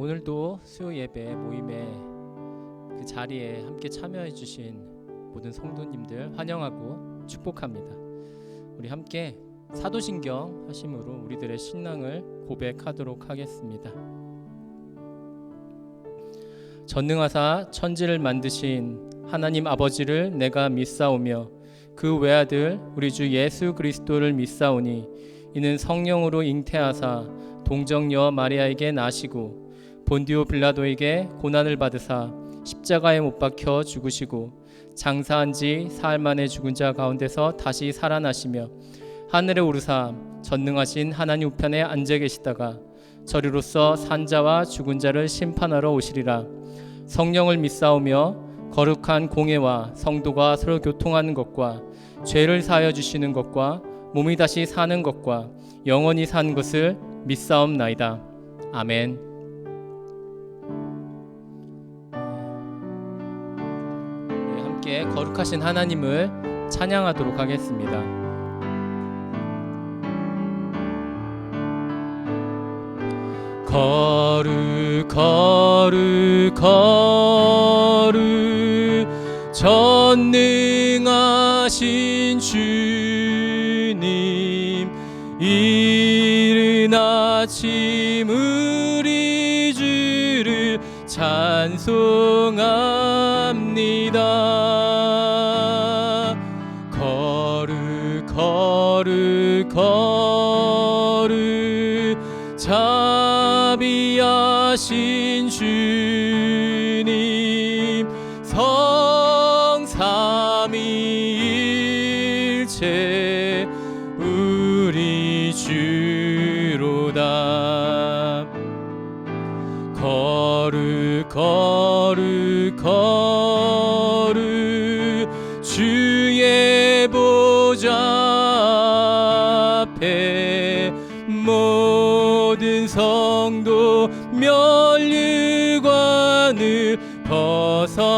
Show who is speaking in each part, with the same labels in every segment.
Speaker 1: 오늘도 수요 예배 모임에 그 자리에 함께 참여해 주신 모든 성도님들 환영하고 축복합니다. 우리 함께 사도신경 하심으로 우리들의 신앙을 고백하도록 하겠습니다. 전능하사 천지를 만드신 하나님 아버지를 내가 믿사오며 그 외아들 우리 주 예수 그리스도를 믿사오니 이는 성령으로 잉태하사 동정녀 마리아에게 나시고 본디오 빌라도에게 고난을 받으사 십자가에 못 박혀 죽으시고 장사한 지 사흘 만에 죽은 자 가운데서 다시 살아나시며 하늘에 오르사 전능하신 하나님 우편에 앉아 계시다가 저리로서 산자와 죽은 자를 심판하러 오시리라. 성령을 믿사오며 거룩한 공예와 성도가 서로 교통하는 것과 죄를 사하여 주시는 것과 몸이 다시 사는 것과 영원히 사는 것을 믿사옵나이다. 아멘. 우리 함께 거룩하신 하나님을 찬양하도록 하겠습니다. 거룩 거룩 거룩 전능하신 주님, 이른 아침 우리 주를 찬송합니다. 거룩 거룩 거룩 자비하신 주님, 성삼위일체 우리 주로다. 거룩 거룩 거룩 주의 보좌 앞에 모든 성도 면류관을 벗어드리네.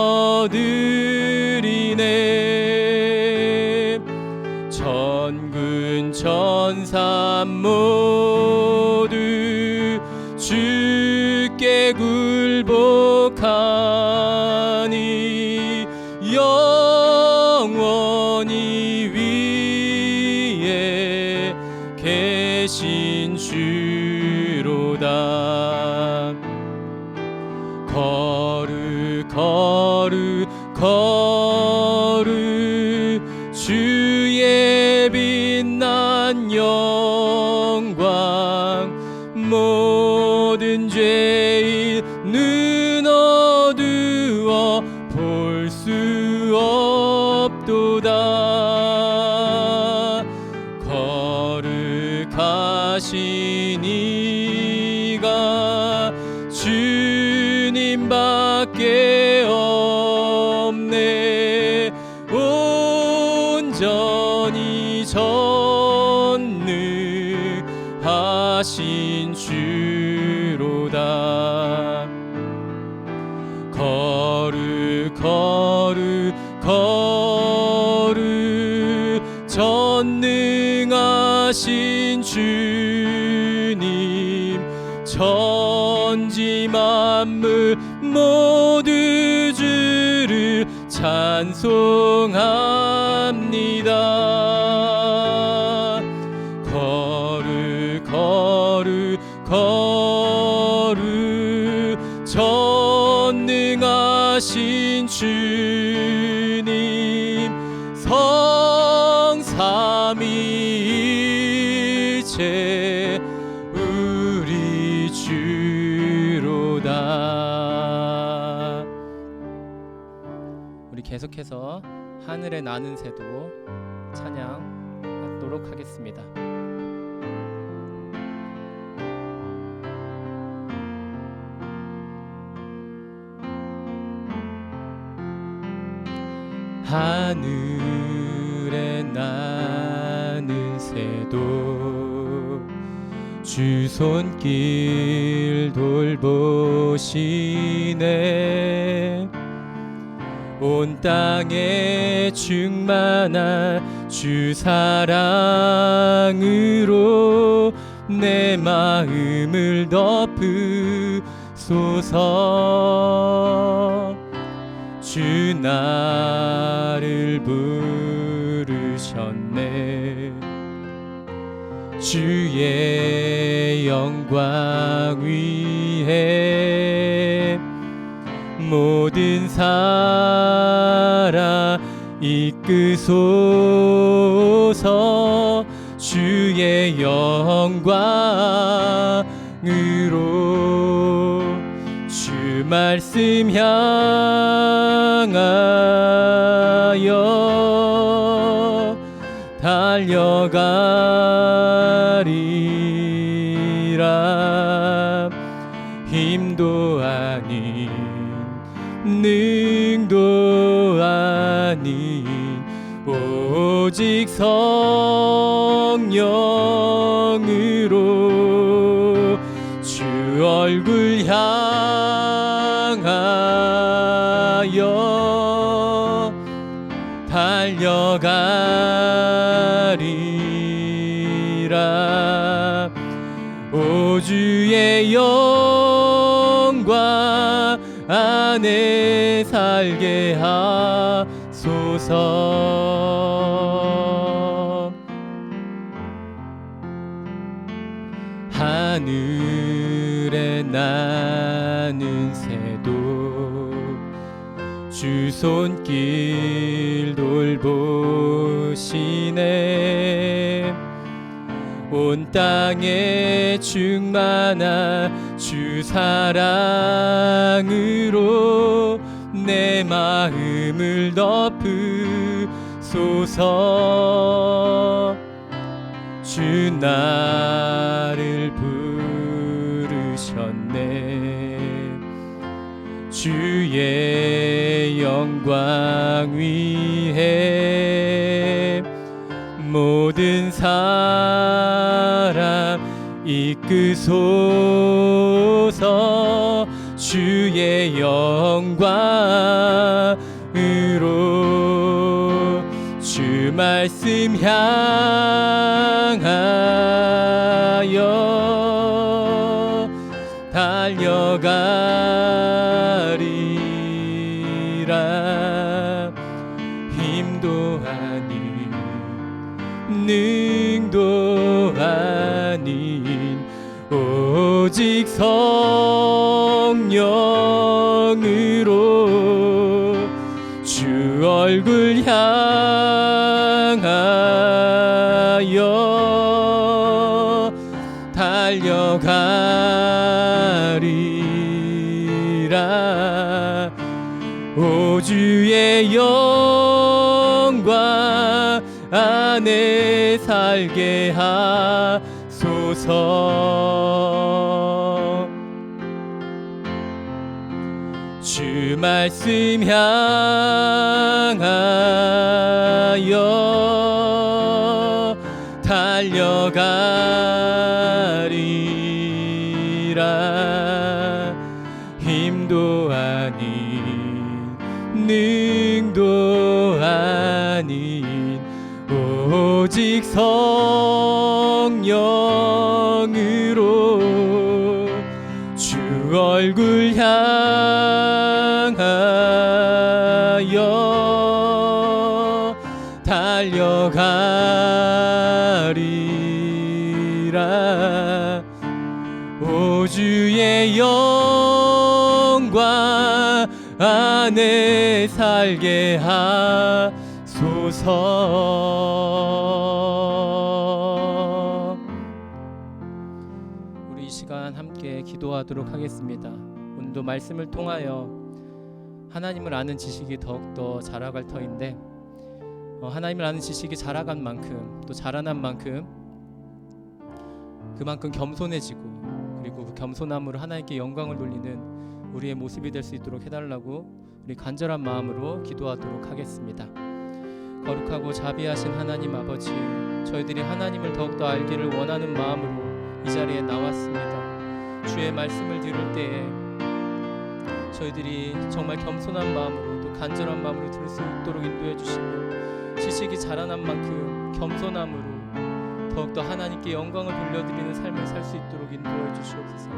Speaker 1: 천군 천사 모두 주께 굴복하니 영원히 위에 계신 주로다. 거룩 거룩 거룩 주의 빛난 영광, 모든 죄인 눈 어두워 볼 수 없도다. 거룩하신 이가 주님밖에 없네. 온전히 전능하신 주로다. 거룩 거룩 거룩 전능하신 주님, 천지 만물 모두 주를 찬송합니다. 거룩 거룩 거룩 전능하신 주님, 성삼위일체 우리 주로다. 우리 계속해서 하늘에 나는 새도 찬양하도록 하겠습니다. 하늘에 나는 새도 주 손길 돌보시네. 온 땅에 충만한 주 사랑으로 내 마음을 덮으소서. 하소서. 주 나를 부르셨네. 주의 영광 위에 모든 사람 이끄소서. 주의 영광으로 주 말씀 향하여 달려가리라. 힘도 아닌 능도 아닌 오직 성령으로 주 얼굴 향하여 달려가리라. 오 주의 영광 안에 살게 하소서. 하늘에 나는 새도 주 손길 돌보시네. 온 땅에 충만한 주 사랑으로 내 마음을 덮으소서. 주 나를 부르셨네. 주의 영광 위에 모든 사람 이끄소서. 주의 영광으로 주 말씀 향하여 달려가리라. 힘도 아닌 능도 아닌 오직 성령으로 주 얼굴 향하여 달려가리라. 오 주의 영광 안에 살게 하소서. 주 말씀 향하여 달려가리라. 힘도 아닌 능도 아닌 오직 성령으로 주 얼굴 향하여 달려가리라. 오 주의 영광 안에 살게 하소서. 우리 이 시간 함께 기도하도록 하겠습니다. 오늘도 말씀을 통하여 하나님을 아는 지식이 더욱더 자라갈 터인데 하나님을 아는 지식이 자라간 만큼 또 자라난 만큼 그만큼 겸손해지고 그리고 그 겸손함으로 하나님께 영광을 돌리는 우리의 모습이 될 수 있도록 해달라고 우리 간절한 마음으로 기도하도록 하겠습니다. 거룩하고 자비하신 하나님 아버지, 저희들이 하나님을 더욱더 알기를 원하는 마음으로 이 자리에 나왔습니다. 주의 말씀을 들을 때에 저희들이 정말 겸손한 마음으로 또 간절한 마음으로 들을 수 있도록 인도해 주시고 지식이 자라난 만큼 겸손함으로 더욱더 하나님께 영광을 돌려드리는 삶을 살 수 있도록 인도해 주시옵소서.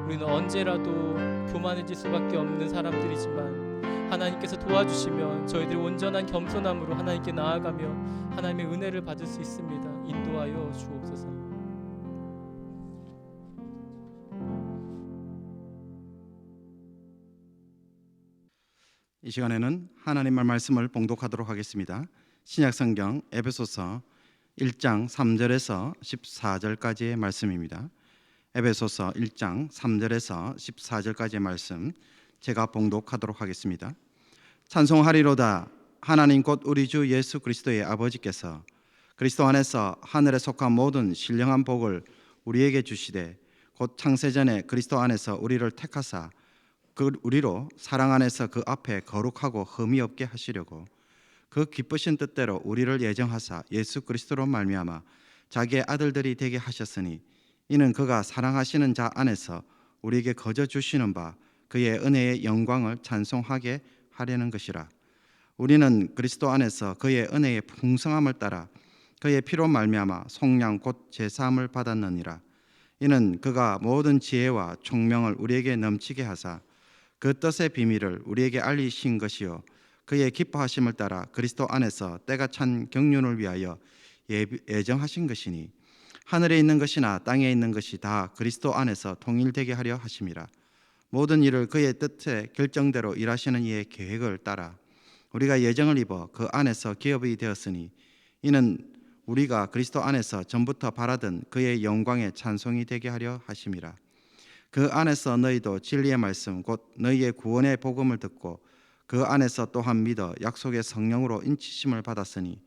Speaker 1: 우리는 언제라도 교만해질 수밖에 없는 사람들이지만 하나님께서 도와주시면 저희들이 온전한 겸손함으로 하나님께 나아가며 하나님의 은혜를 받을 수 있습니다. 인도하여 주옵소서.
Speaker 2: 이 시간에는 하나님의 말씀을 봉독하도록 하겠습니다. 신약성경 에베소서 1장 3절에서 14절까지의 말씀입니다. 에베소서 1장 3절에서 14절까지의 말씀 제가 봉독하도록 하겠습니다. 찬송하리로다. 하나님 곧 우리 주 예수 그리스도의 아버지께서 그리스도 안에서 하늘에 속한 모든 신령한 복을 우리에게 주시되 곧 창세전에 그리스도 안에서 우리를 택하사 우리로 사랑 안에서 그 앞에 거룩하고 흠이 없게 하시려고 그 기쁘신 뜻대로 우리를 예정하사 예수 그리스도로 말미암아 자기의 아들들이 되게 하셨으니 이는 그가 사랑하시는 자 안에서 우리에게 거저 주시는 바 그의 은혜의 영광을 찬송하게 하려는 것이라. 우리는 그리스도 안에서 그의 은혜의 풍성함을 따라 그의 피로 말미암아 속량 곧 제사함을 받았느니라. 이는 그가 모든 지혜와 총명을 우리에게 넘치게 하사 그 뜻의 비밀을 우리에게 알리신 것이요 그의 기뻐하심을 따라 그리스도 안에서 때가 찬 경륜을 위하여 예정하신 것이니 하늘에 있는 것이나 땅에 있는 것이 다 그리스도 안에서 통일되게 하려 하심이라. 모든 일을 그의 뜻의 결정대로 일하시는 이의 계획을 따라 우리가 예정을 입어 그 안에서 기업이 되었으니 이는 우리가 그리스도 안에서 전부터 바라던 그의 영광의 찬송이 되게 하려 하심이라. 그 안에서 너희도 진리의 말씀 곧 너희의 구원의 복음을 듣고 그 안에서 또한 믿어 약속의 성령으로 인치심을 받았으니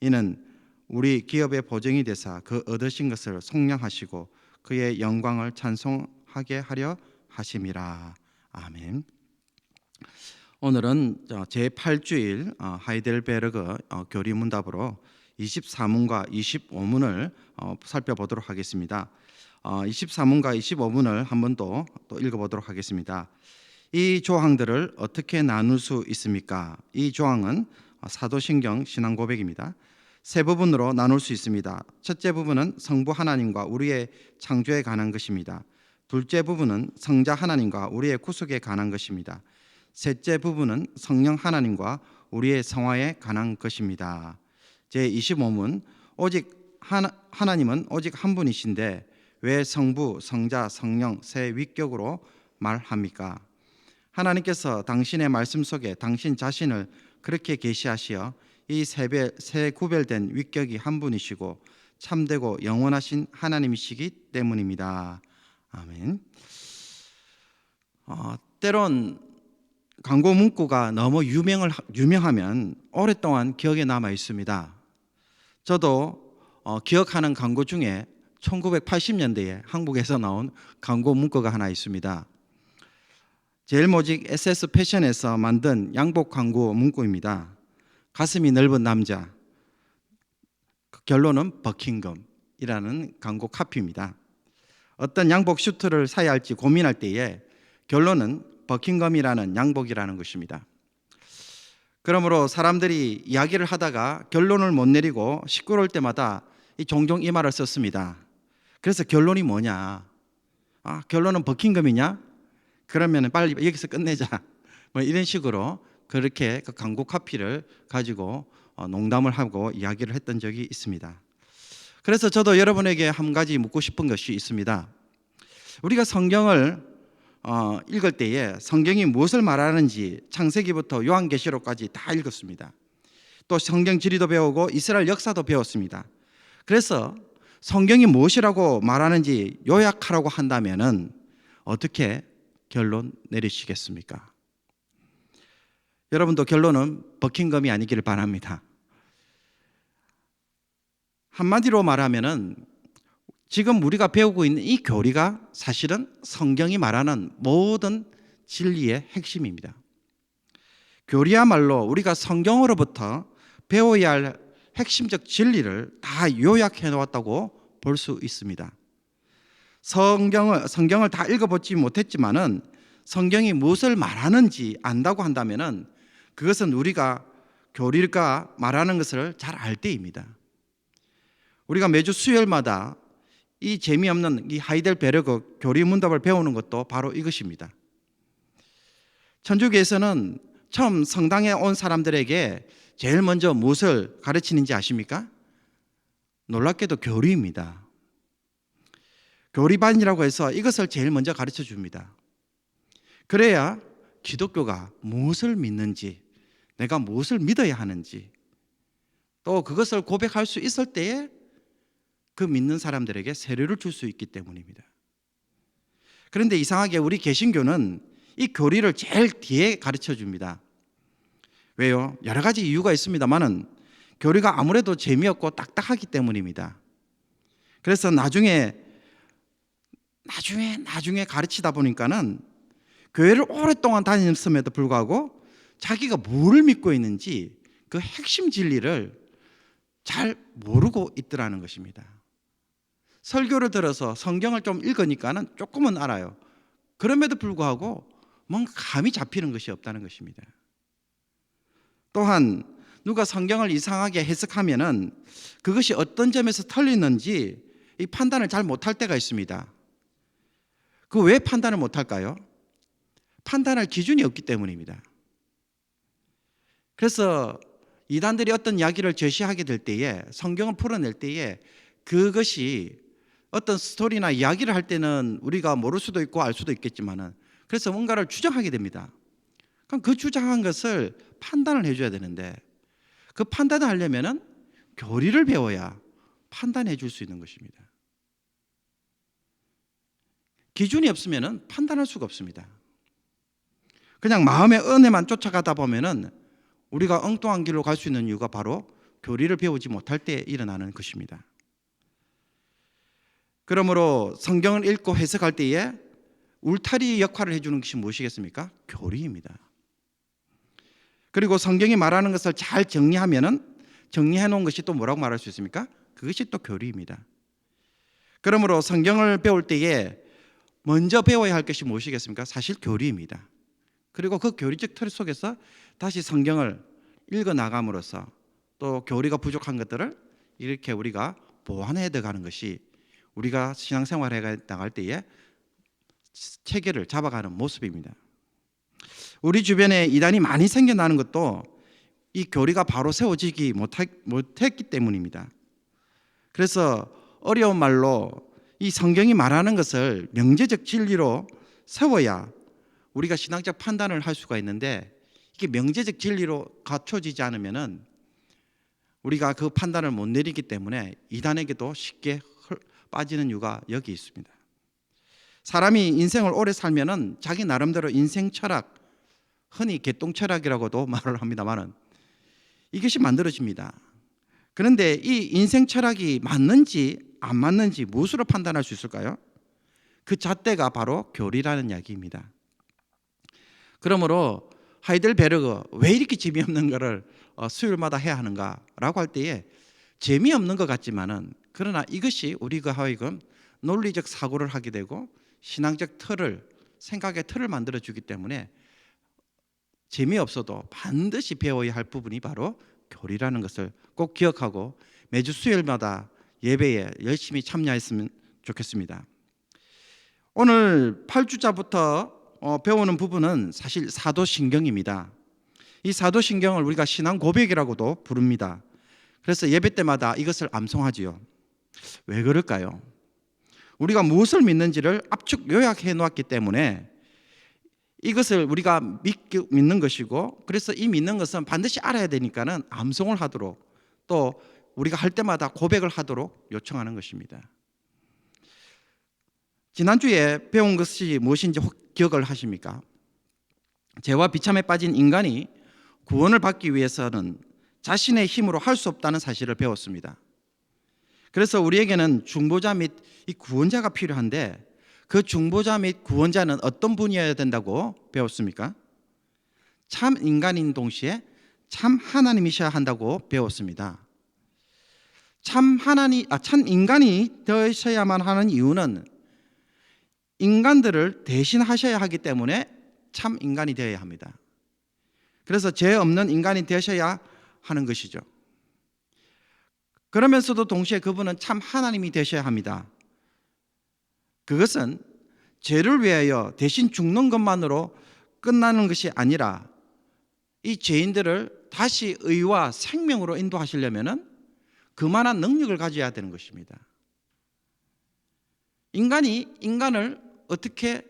Speaker 2: 이는 우리 기업의 보증이 되사 그 얻으신 것을 속량하시고 그의 영광을 찬송하게 하려 하심이라. 아멘. 오늘은 제8주일 하이델베르그 교리문답으로 24문과 25문을 살펴보도록 하겠습니다. 24문과 25문을 한 번 또 읽어보도록 하겠습니다. 이 조항들을 어떻게 나눌 수 있습니까? 이 조항은 사도신경 신앙고백입니다. 세 부분으로 나눌 수 있습니다. 첫째 부분은 성부 하나님과 우리의 창조에 관한 것입니다. 둘째 부분은 성자 하나님과 우리의 구속에 관한 것입니다. 셋째 부분은 성령 하나님과 우리의 성화에 관한 것입니다. 제25문 오직 하나님은 오직 한 분이신데 왜 성부, 성자, 성령 세 위격으로 말합니까? 하나님께서 당신의 말씀 속에 당신 자신을 그렇게 계시하시어 이 세 구별된 위격이 한 분이시고 참되고 영원하신 하나님이시기 때문입니다. 아멘. 때론 광고 문구가 너무 유명하면 오랫동안 기억에 남아 있습니다. 저도 기억하는 광고 중에 1980년대에 한국에서 나온 광고 문구가 하나 있습니다. 제일모직 SS 패션에서 만든 양복 광고 문구입니다. 가슴이 넓은 남자, 결론은 버킹엄이라는 광고 카피입니다. 어떤 양복 슈트를 사야 할지 고민할 때에 결론은 버킹엄이라는 양복이라는 것입니다. 그러므로 사람들이 이야기를 하다가 결론을 못 내리고 시끄러울 때마다 종종 이 말을 썼습니다. 그래서 결론이 뭐냐? 결론은 버킹엄이냐? 그러면 빨리 여기서 끝내자. 뭐 이런 식으로 그렇게 그 광고 카피를 가지고 농담을 하고 이야기를 했던 적이 있습니다. 그래서 저도 여러분에게 한 가지 묻고 싶은 것이 있습니다. 우리가 성경을 읽을 때에 성경이 무엇을 말하는지 창세기부터 요한계시록까지 다 읽었습니다. 또 성경 지리도 배우고 이스라엘 역사도 배웠습니다. 그래서 성경이 무엇이라고 말하는지 요약하라고 한다면은 어떻게 결론 내리시겠습니까? 여러분도 결론은 버킹엄이 아니기를 바랍니다. 한마디로 말하면은 지금 우리가 배우고 있는 이 교리가 사실은 성경이 말하는 모든 진리의 핵심입니다. 교리야말로 우리가 성경으로부터 배워야 할 핵심적 진리를 다 요약해 놓았다고 볼 수 있습니다. 성경을 다 읽어보지 못했지만은 성경이 무엇을 말하는지 안다고 한다면은 그것은 우리가 교리가 말하는 것을 잘 알 때입니다. 우리가 매주 수요일마다 이 재미없는 이 하이델베르그 교리 문답을 배우는 것도 바로 이것입니다. 천주교에서는 처음 성당에 온 사람들에게 제일 먼저 무엇을 가르치는지 아십니까? 놀랍게도 교리입니다. 교리반이라고 해서 이것을 제일 먼저 가르쳐 줍니다. 그래야 기독교가 무엇을 믿는지, 내가 무엇을 믿어야 하는지, 또 그것을 고백할 수 있을 때에 그 믿는 사람들에게 세례를 줄 수 있기 때문입니다. 그런데 이상하게 우리 개신교는 이 교리를 제일 뒤에 가르쳐 줍니다. 왜요? 여러 가지 이유가 있습니다만은 교리가 아무래도 재미없고 딱딱하기 때문입니다. 그래서 나중에 가르치다 보니까는 교회를 오랫동안 다녔음에도 불구하고 자기가 뭘 믿고 있는지 그 핵심 진리를 잘 모르고 있더라는 것입니다. 설교를 들어서 성경을 좀 읽으니까는 조금은 알아요. 그럼에도 불구하고 뭔가 감이 잡히는 것이 없다는 것입니다. 또한 누가 성경을 이상하게 해석하면은 그것이 어떤 점에서 틀리는지 이 판단을 잘 못할 때가 있습니다. 그 왜 판단을 못할까요? 판단할 기준이 없기 때문입니다. 그래서 이단들이 어떤 이야기를 제시하게 될 때에, 성경을 풀어낼 때에 그것이 어떤 스토리나 이야기를 할 때는 우리가 모를 수도 있고 알 수도 있겠지만은, 그래서 뭔가를 주장하게 됩니다. 그럼 그 주장한 것을 판단을 해줘야 되는데, 그 판단을 하려면은 교리를 배워야 판단해 줄 수 있는 것입니다. 기준이 없으면은 판단할 수가 없습니다. 그냥 마음의 은혜만 쫓아가다 보면은 우리가 엉뚱한 길로 갈 수 있는 이유가 바로 교리를 배우지 못할 때 일어나는 것입니다. 그러므로 성경을 읽고 해석할 때에 울타리 역할을 해주는 것이 무엇이겠습니까? 교리입니다. 그리고 성경이 말하는 것을 잘 정리하면은, 정리해 놓은 것이 또 뭐라고 말할 수 있습니까? 그것이 또 교리입니다. 그러므로 성경을 배울 때에 먼저 배워야 할 것이 무엇이겠습니까? 사실 교리입니다. 그리고 그 교리적 틀 속에서 다시 성경을 읽어 나감으로써 또 교리가 부족한 것들을 이렇게 우리가 보완해 나가는 것이 우리가 신앙생활에 나갈 때에 체계를 잡아가는 모습입니다. 우리 주변에 이단이 많이 생겨나는 것도 이 교리가 바로 세워지기 못했기 때문입니다. 그래서 어려운 말로 이 성경이 말하는 것을 명제적 진리로 세워야 우리가 신앙적 판단을 할 수가 있는데, 이게 명제적 진리로 갖춰지지 않으면은 우리가 그 판단을 못 내리기 때문에 이단에게도 쉽게 빠지는 이유가 여기 있습니다. 사람이 인생을 오래 살면은 자기 나름대로 인생 철학, 흔히 개똥 철학이라고도 말을 합니다만은 이것이 만들어집니다. 그런데 이 인생 철학이 맞는지 안 맞는지 무엇으로 판단할 수 있을까요? 그 잣대가 바로 교리라는 이야기입니다. 그러므로 하이델베르그 왜 이렇게 재미없는 거를 수요일마다 해야 하는가라고 할 때에 재미없는 것 같지만은, 그러나 이것이 우리가 하여금 논리적 사고를 하게 되고 신앙적 틀을, 생각의 틀을 만들어 주기 때문에 재미없어도 반드시 배워야 할 부분이 바로 교리라는 것을 꼭 기억하고 매주 수요일마다 예배에 열심히 참여했으면 좋겠습니다. 오늘 8주자부터 배우는 부분은 사실 사도신경입니다. 이 사도신경을 우리가 신앙 고백이라고도 부릅니다. 그래서 예배 때마다 이것을 암송하지요. 왜 그럴까요? 우리가 무엇을 믿는지를 압축 요약해 놓았기 때문에 이것을 우리가 믿는 것이고, 그래서 이 믿는 것은 반드시 알아야 되니까는 암송을 하도록, 또 우리가 할 때마다 고백을 하도록 요청하는 것입니다. 지난주에 배운 것이 무엇인지 기억을 하십니까? 죄와 비참에 빠진 인간이 구원을 받기 위해서는 자신의 힘으로 할 수 없다는 사실을 배웠습니다. 그래서 우리에게는 중보자 및 이 구원자가 필요한데, 그 중보자 및 구원자는 어떤 분이어야 된다고 배웠습니까? 참 인간인 동시에 참 하나님이셔야 한다고 배웠습니다. 참 인간이 되셔야만 하는 이유는 인간들을 대신하셔야 하기 때문에 참 인간이 되어야 합니다. 그래서 죄 없는 인간이 되셔야 하는 것이죠. 그러면서도 동시에 그분은 참 하나님이 되셔야 합니다. 그것은 죄를 위하여 대신 죽는 것만으로 끝나는 것이 아니라 이 죄인들을 다시 의와 생명으로 인도하시려면 그만한 능력을 가져야 되는 것입니다. 인간이 인간을 어떻게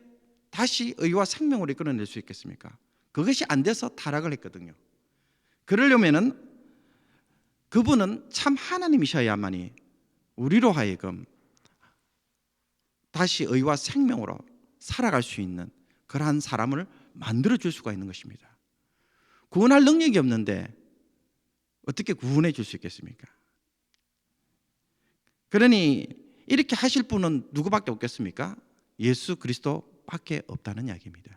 Speaker 2: 다시 의와 생명으로 이끌어낼 수 있겠습니까? 그것이 안 돼서 타락을 했거든요. 그러려면은 그분은 참 하나님이셔야만이 우리로 하여금 다시 의와 생명으로 살아갈 수 있는 그러한 사람을 만들어 줄 수가 있는 것입니다. 구원할 능력이 없는데 어떻게 구원해 줄 수 있겠습니까? 그러니 이렇게 하실 분은 누구밖에 없겠습니까? 예수 그리스도밖에 없다는 이야기입니다.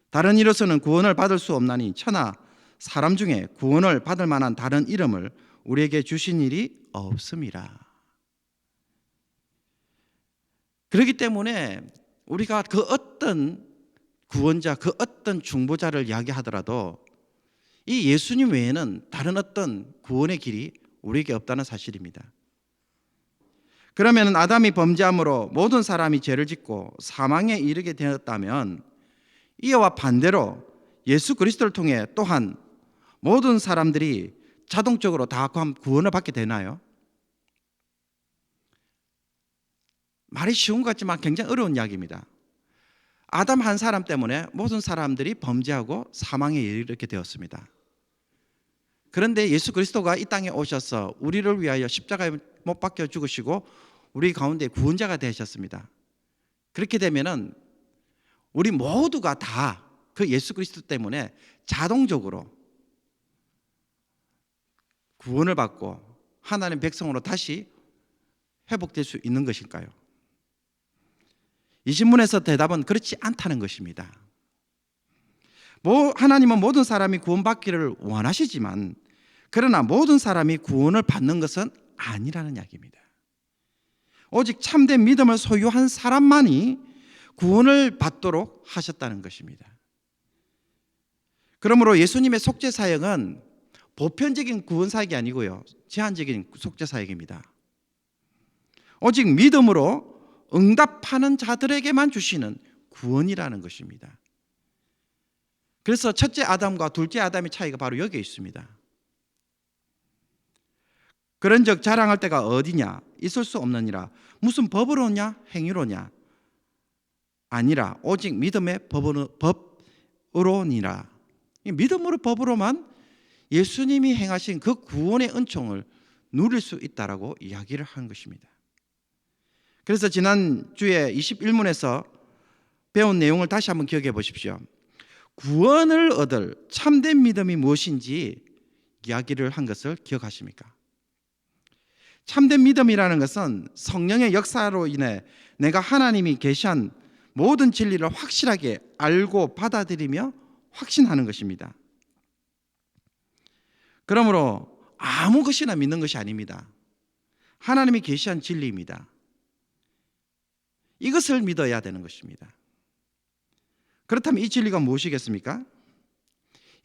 Speaker 2: 다른 이로서는 구원을 받을 수 없나니 천하 사람 중에 구원을 받을 만한 다른 이름을 우리에게 주신 일이 없음이라. 그렇기 때문에 우리가 그 어떤 구원자, 그 어떤 중보자를 이야기하더라도 이 예수님 외에는 다른 어떤 구원의 길이 우리에게 없다는 사실입니다. 그러면 아담이 범죄함으로 모든 사람이 죄를 짓고 사망에 이르게 되었다면 이와 반대로 예수 그리스도를 통해 또한 모든 사람들이 자동적으로 다 구원을 받게 되나요? 말이 쉬운 것 같지만 굉장히 어려운 이야기입니다. 아담 한 사람 때문에 모든 사람들이 범죄하고 사망에 이르게 되었습니다. 그런데 예수 그리스도가 이 땅에 오셔서 우리를 위하여 십자가에 못 박혀 죽으시고 우리 가운데 구원자가 되셨습니다. 그렇게 되면은 우리 모두가 다 그 예수 그리스도 때문에 자동적으로 구원을 받고 하나님 백성으로 다시 회복될 수 있는 것일까요? 이 신문에서 대답은 그렇지 않다는 것입니다. 하나님은 모든 사람이 구원받기를 원하시지만 그러나 모든 사람이 구원을 받는 것은 아니라는 이야기입니다. 오직 참된 믿음을 소유한 사람만이 구원을 받도록 하셨다는 것입니다. 그러므로 예수님의 속죄 사역은 보편적인 구원 사역이 아니고요, 제한적인 속죄 사역입니다. 오직 믿음으로 응답하는 자들에게만 주시는 구원이라는 것입니다. 그래서 첫째 아담과 둘째 아담의 차이가 바로 여기에 있습니다. 그런즉 자랑할 때가 어디냐? 있을 수 없느니라. 무슨 법으로냐? 행위로냐? 아니라 오직 믿음의 법으로니라. 믿음으로 법으로만 예수님이 행하신 그 구원의 은총을 누릴 수 있다라고 이야기를 한 것입니다. 그래서 지난주에 21문에서 배운 내용을 다시 한번 기억해 보십시오. 구원을 얻을 참된 믿음이 무엇인지 이야기를 한 것을 기억하십니까? 참된 믿음이라는 것은 성령의 역사로 인해 내가 하나님이 계시한 모든 진리를 확실하게 알고 받아들이며 확신하는 것입니다. 그러므로 아무 것이나 믿는 것이 아닙니다. 하나님이 계시한 진리입니다. 이것을 믿어야 되는 것입니다. 그렇다면 이 진리가 무엇이겠습니까?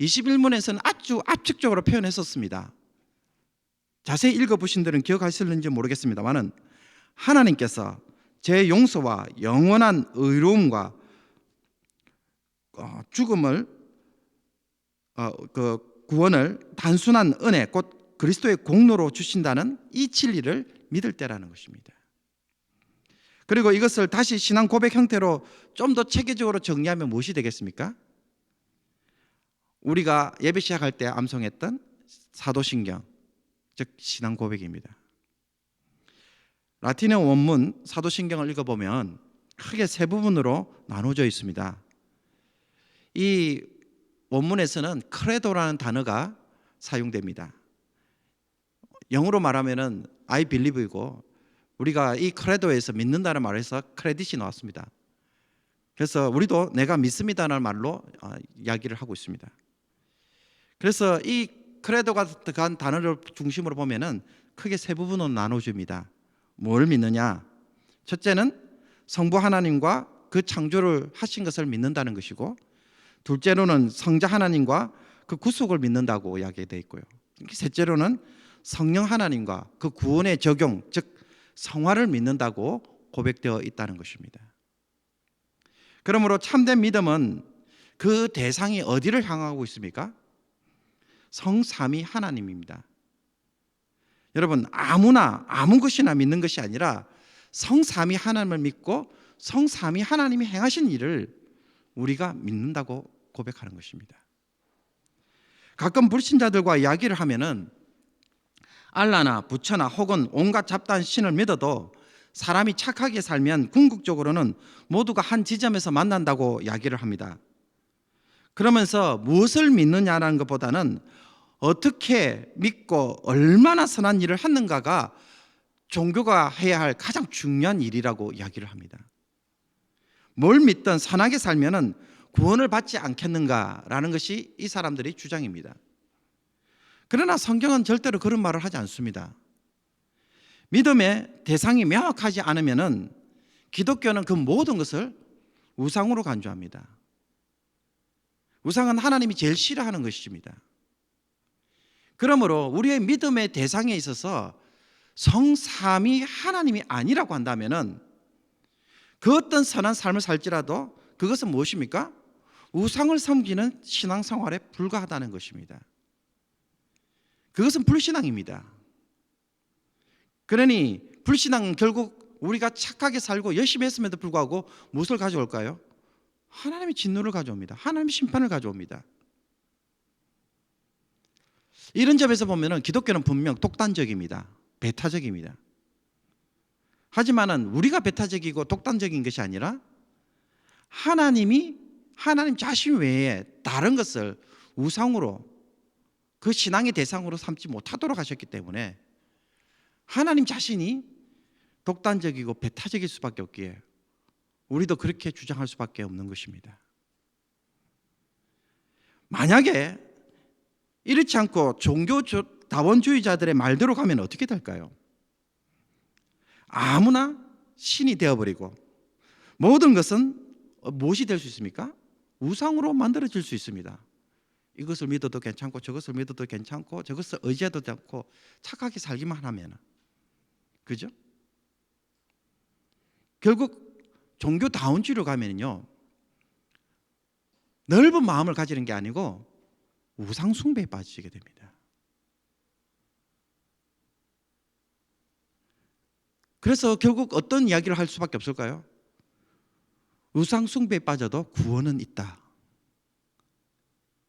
Speaker 2: 21문에서는 아주 압축적으로 표현했었습니다. 자세히 읽어보신 분들은 기억하실는지 모르겠습니다만 하나님께서 제 용서와 영원한 의로움과 죽음을 구원을 단순한 은혜 곧 그리스도의 공로로 주신다는 이 진리를 믿을 때라는 것입니다. 그리고 이것을 다시 신앙 고백 형태로 좀 더 체계적으로 정리하면 무엇이 되겠습니까? 우리가 예배 시작할 때 암송했던 사도신경, 즉 신앙 고백입니다. 라틴어 원문 사도신경을 읽어보면 크게 세 부분으로 나눠져 있습니다. 이 원문에서는 크레도라는 단어가 사용됩니다. 영어로 말하면은 I believe이고 우리가 이 크레도에서 믿는다는 말에서 크레딧이 나왔습니다. 그래서 우리도 내가 믿습니다라는 말로 이야기를 하고 있습니다. 그래서 이 크레도가 들어간 단어를 중심으로 보면은 크게 세 부분으로 나눠집니다. 뭘 믿느냐? 첫째는 성부 하나님과 그 창조를 하신 것을 믿는다는 것이고, 둘째로는 성자 하나님과 그 구속을 믿는다고 이야기되어 있고요. 셋째로는 성령 하나님과 그 구원의 적용, 즉 성화를 믿는다고 고백되어 있다는 것입니다. 그러므로 참된 믿음은 그 대상이 어디를 향하고 있습니까? 성삼위 하나님입니다. 여러분, 아무나 아무 것이나 믿는 것이 아니라 성삼위 하나님을 믿고 성삼위 하나님이 행하신 일을 우리가 믿는다고 고백하는 것입니다. 가끔 불신자들과 이야기를 하면은 알라나 부처나 혹은 온갖 잡다한 신을 믿어도 사람이 착하게 살면 궁극적으로는 모두가 한 지점에서 만난다고 이야기를 합니다. 그러면서 무엇을 믿느냐라는 것보다는 어떻게 믿고 얼마나 선한 일을 했는가가 종교가 해야 할 가장 중요한 일이라고 이야기를 합니다. 뭘 믿든 선하게 살면은 구원을 받지 않겠는가라는 것이 이 사람들의 주장입니다. 그러나 성경은 절대로 그런 말을 하지 않습니다. 믿음의 대상이 명확하지 않으면은 기독교는 그 모든 것을 우상으로 간주합니다. 우상은 하나님이 제일 싫어하는 것입니다. 그러므로 우리의 믿음의 대상에 있어서 성삼위 하나님이 아니라고 한다면은 그 어떤 선한 삶을 살지라도 그것은 무엇입니까? 우상을 섬기는 신앙생활에 불과하다는 것입니다. 그것은 불신앙입니다. 그러니 불신앙은 결국 우리가 착하게 살고 열심히 했음에도 불구하고 무엇을 가져올까요? 하나님의 진노를 가져옵니다. 하나님의 심판을 가져옵니다. 이런 점에서 보면 기독교는 분명 독단적입니다. 배타적입니다. 하지만 우리가 배타적이고 독단적인 것이 아니라 하나님 자신 외에 다른 것을 우상으로 그 신앙의 대상으로 삼지 못하도록 하셨기 때문에 하나님 자신이 독단적이고 배타적일 수밖에 없기에 우리도 그렇게 주장할 수밖에 없는 것입니다. 만약에 이렇지 않고 종교다원주의자들의 말대로 가면 어떻게 될까요? 아무나 신이 되어버리고 모든 것은 무엇이 될 수 있습니까? 우상으로 만들어질 수 있습니다. 이것을 믿어도 괜찮고 저것을 믿어도 괜찮고 저것을 의지해도 않고 착하게 살기만 하면, 그죠? 결국 종교다원주의로 가면요 넓은 마음을 가지는 게 아니고 우상 숭배에 빠지게 됩니다. 그래서 결국 어떤 이야기를 할 수밖에 없을까요? 우상 숭배에 빠져도 구원은 있다.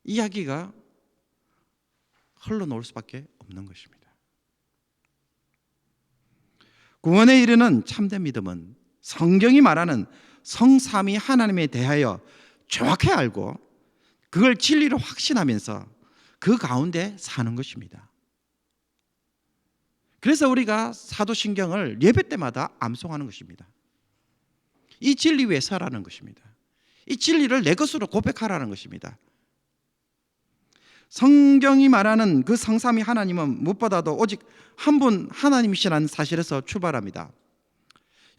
Speaker 2: 이야기가 흘러나올 수밖에 없는 것입니다. 구원에 이르는 참된 믿음은 성경이 말하는 성삼위 하나님에 대하여 정확히 알고 그걸 진리로 확신하면서 그 가운데 사는 것입니다. 그래서 우리가 사도신경을 예배 때마다 암송하는 것입니다. 이 진리 위에 서라는 것입니다. 이 진리를 내 것으로 고백하라는 것입니다. 성경이 말하는 그 성삼위 하나님은 무엇보다도 오직 한 분 하나님이시라는 사실에서 출발합니다.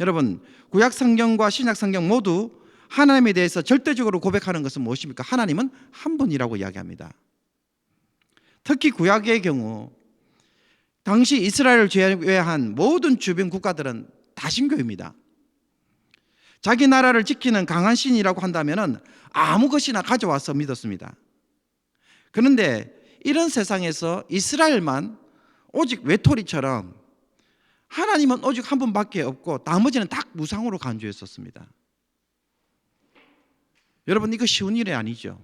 Speaker 2: 여러분, 구약 성경과 신약 성경 모두 하나님에 대해서 절대적으로 고백하는 것은 무엇입니까? 하나님은 한 분이라고 이야기합니다. 특히 구약의 경우 당시 이스라엘을 제외한 모든 주변 국가들은 다신교입니다. 자기 나라를 지키는 강한 신이라고 한다면 아무 것이나 가져와서 믿었습니다. 그런데 이런 세상에서 이스라엘만 오직 외톨이처럼 하나님은 오직 한 분밖에 없고 나머지는 다 무상으로 간주했었습니다. 여러분, 이거 쉬운 일이 아니죠.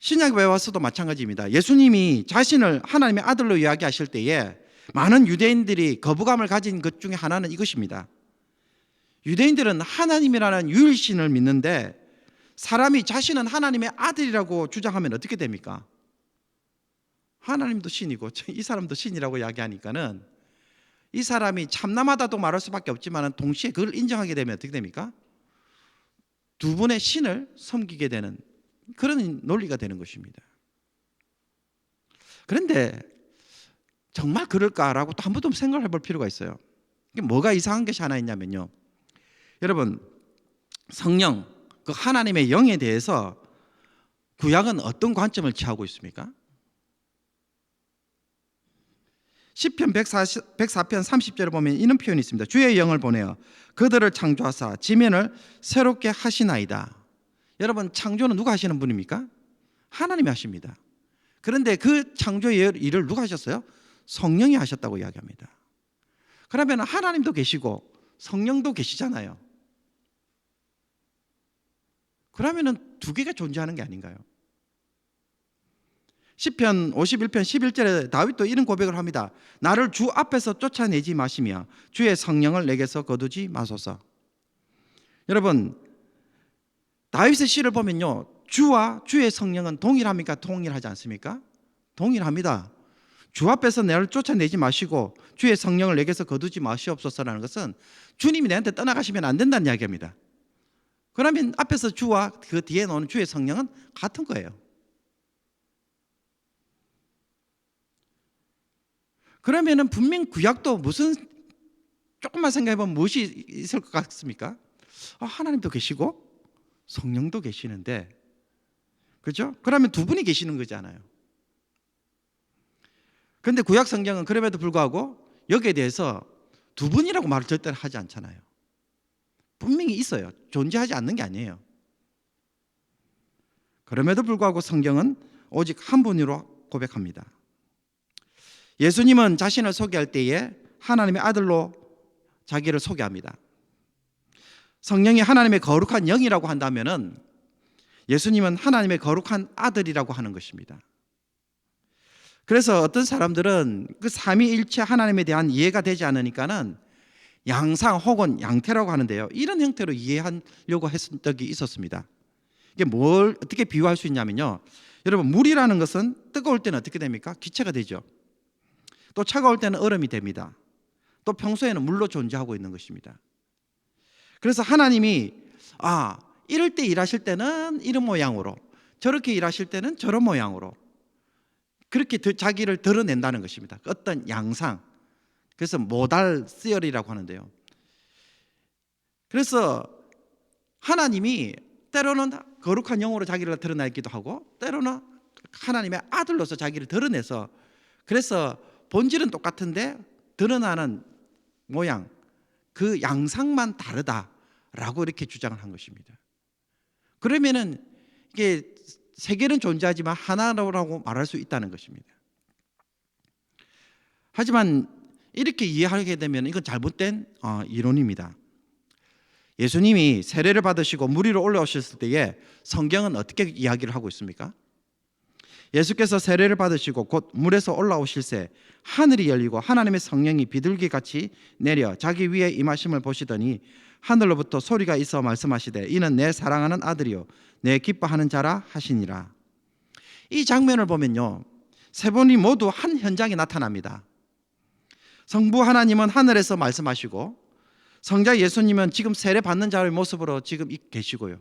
Speaker 2: 신약에 와서도 마찬가지입니다. 예수님이 자신을 하나님의 아들로 이야기하실 때에 많은 유대인들이 거부감을 가진 것 중에 하나는 이것입니다. 유대인들은 하나님이라는 유일신을 믿는데 사람이 자신은 하나님의 아들이라고 주장하면 어떻게 됩니까? 하나님도 신이고 이 사람도 신이라고 이야기하니까는 이 사람이 참남하다도 말할 수밖에 없지만 동시에 그걸 인정하게 되면 어떻게 됩니까? 두 분의 신을 섬기게 되는 그런 논리가 되는 것입니다. 그런데 정말 그럴까라고 또 한 번 더 생각을 해볼 필요가 있어요. 이게 뭐가 이상한 것이 하나 있냐면요, 여러분, 성령, 그 하나님의 영에 대해서 구약은 어떤 관점을 취하고 있습니까? 시편 104편 30절에 보면 이런 표현이 있습니다. 주의 영을 보내어 그들을 창조하사 지면을 새롭게 하시나이다. 여러분, 창조는 누가 하시는 분입니까? 하나님이 하십니다. 그런데 그 창조의 일을 누가 하셨어요? 성령이 하셨다고 이야기합니다. 그러면 하나님도 계시고 성령도 계시잖아요. 그러면 두 개가 존재하는 게 아닌가요? 시편 51편 11절에 다윗도 이런 고백을 합니다. 나를 주 앞에서 쫓아내지 마시며 주의 성령을 내게서 거두지 마소서. 여러분, 다윗의 시를 보면요, 주와 주의 성령은 동일합니까? 동일하지 않습니까? 동일합니다. 주 앞에서 나를 쫓아내지 마시고 주의 성령을 내게서 거두지 마시옵소서라는 것은 주님이 내한테 떠나가시면 안 된다는 이야기입니다. 그러면 앞에서 주와 그 뒤에 나오는 주의 성령은 같은 거예요. 그러면은 분명 구약도 무슨, 조금만 생각해보면 무엇이 있을 것 같습니까? 하나님도 계시고 성령도 계시는데, 그렇죠? 그러면 두 분이 계시는 거잖아요. 그런데 구약 성경은 그럼에도 불구하고 여기에 대해서 두 분이라고 말을 절대로 하지 않잖아요. 분명히 있어요. 존재하지 않는 게 아니에요. 그럼에도 불구하고 성경은 오직 한 분으로 고백합니다. 예수님은 자신을 소개할 때에 하나님의 아들로 자기를 소개합니다. 성령이 하나님의 거룩한 영이라고 한다면은 예수님은 하나님의 거룩한 아들이라고 하는 것입니다. 그래서 어떤 사람들은 그 삼위일체 하나님에 대한 이해가 되지 않으니까는 양상 혹은 양태라고 하는데요, 이런 형태로 이해하려고 했던 적이 있었습니다. 이게 뭘 어떻게 비유할 수 있냐면요, 여러분, 물이라는 것은 뜨거울 때는 어떻게 됩니까? 기체가 되죠. 또 차가울 때는 얼음이 됩니다. 또 평소에는 물로 존재하고 있는 것입니다. 그래서 하나님이 이럴 때 일하실 때는 이런 모양으로, 저렇게 일하실 때는 저런 모양으로 그렇게 자기를 드러낸다는 것입니다. 어떤 양상. 그래서 모달 시어리라고 하는데요. 그래서 하나님이 때로는 거룩한 영으로 자기를 드러내기도 하고 때로는 하나님의 아들로서 자기를 드러내서, 그래서 본질은 똑같은데 드러나는 모양, 그 양상만 다르다라고 이렇게 주장을 한 것입니다. 그러면은 이게 세 개는 존재하지만 하나라고 말할 수 있다는 것입니다. 하지만 이렇게 이해하게 되면 이건 잘못된 이론입니다. 예수님이 세례를 받으시고 물 위로 올라오셨을 때에 성경은 어떻게 이야기를 하고 있습니까? 예수께서 세례를 받으시고 곧 물에서 올라오실새 하늘이 열리고 하나님의 성령이 비둘기같이 내려 자기 위에 임하심을 보시더니 하늘로부터 소리가 있어 말씀하시되 이는 내 사랑하는 아들이요 내 기뻐하는 자라 하시니라. 이 장면을 보면요, 세 분이 모두 한 현장에 나타납니다. 성부 하나님은 하늘에서 말씀하시고 성자 예수님은 지금 세례 받는 자의 모습으로 지금 계시고요,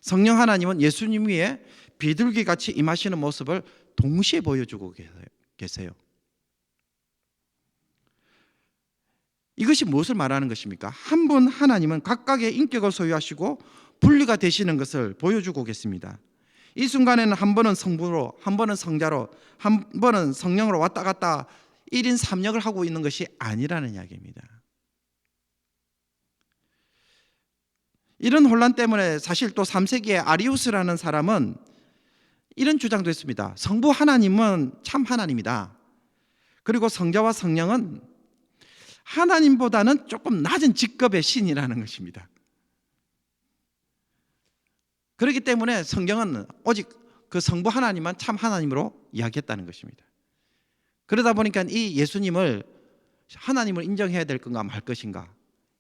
Speaker 2: 성령 하나님은 예수님 위에 비둘기같이 임하시는 모습을 동시에 보여주고 계세요. 이것이 무엇을 말하는 것입니까? 한 분 하나님은 각각의 인격을 소유하시고 분리가 되시는 것을 보여주고 계십니다. 이 순간에는 한 번은 성부로, 한 번은 성자로, 한 번은 성령으로 왔다 갔다 1인 3역을 하고 있는 것이 아니라는 이야기입니다. 이런 혼란 때문에 사실 또 3세기의 아리우스라는 사람은 이런 주장도 했습니다. 성부 하나님은 참 하나님이다. 그리고 성자와 성령은 하나님보다는 조금 낮은 직급의 신이라는 것입니다. 그렇기 때문에 성경은 오직 그 성부 하나님만 참 하나님으로 이야기했다는 것입니다. 그러다 보니까 이 예수님을 하나님을 인정해야 될 건가 말 것인가,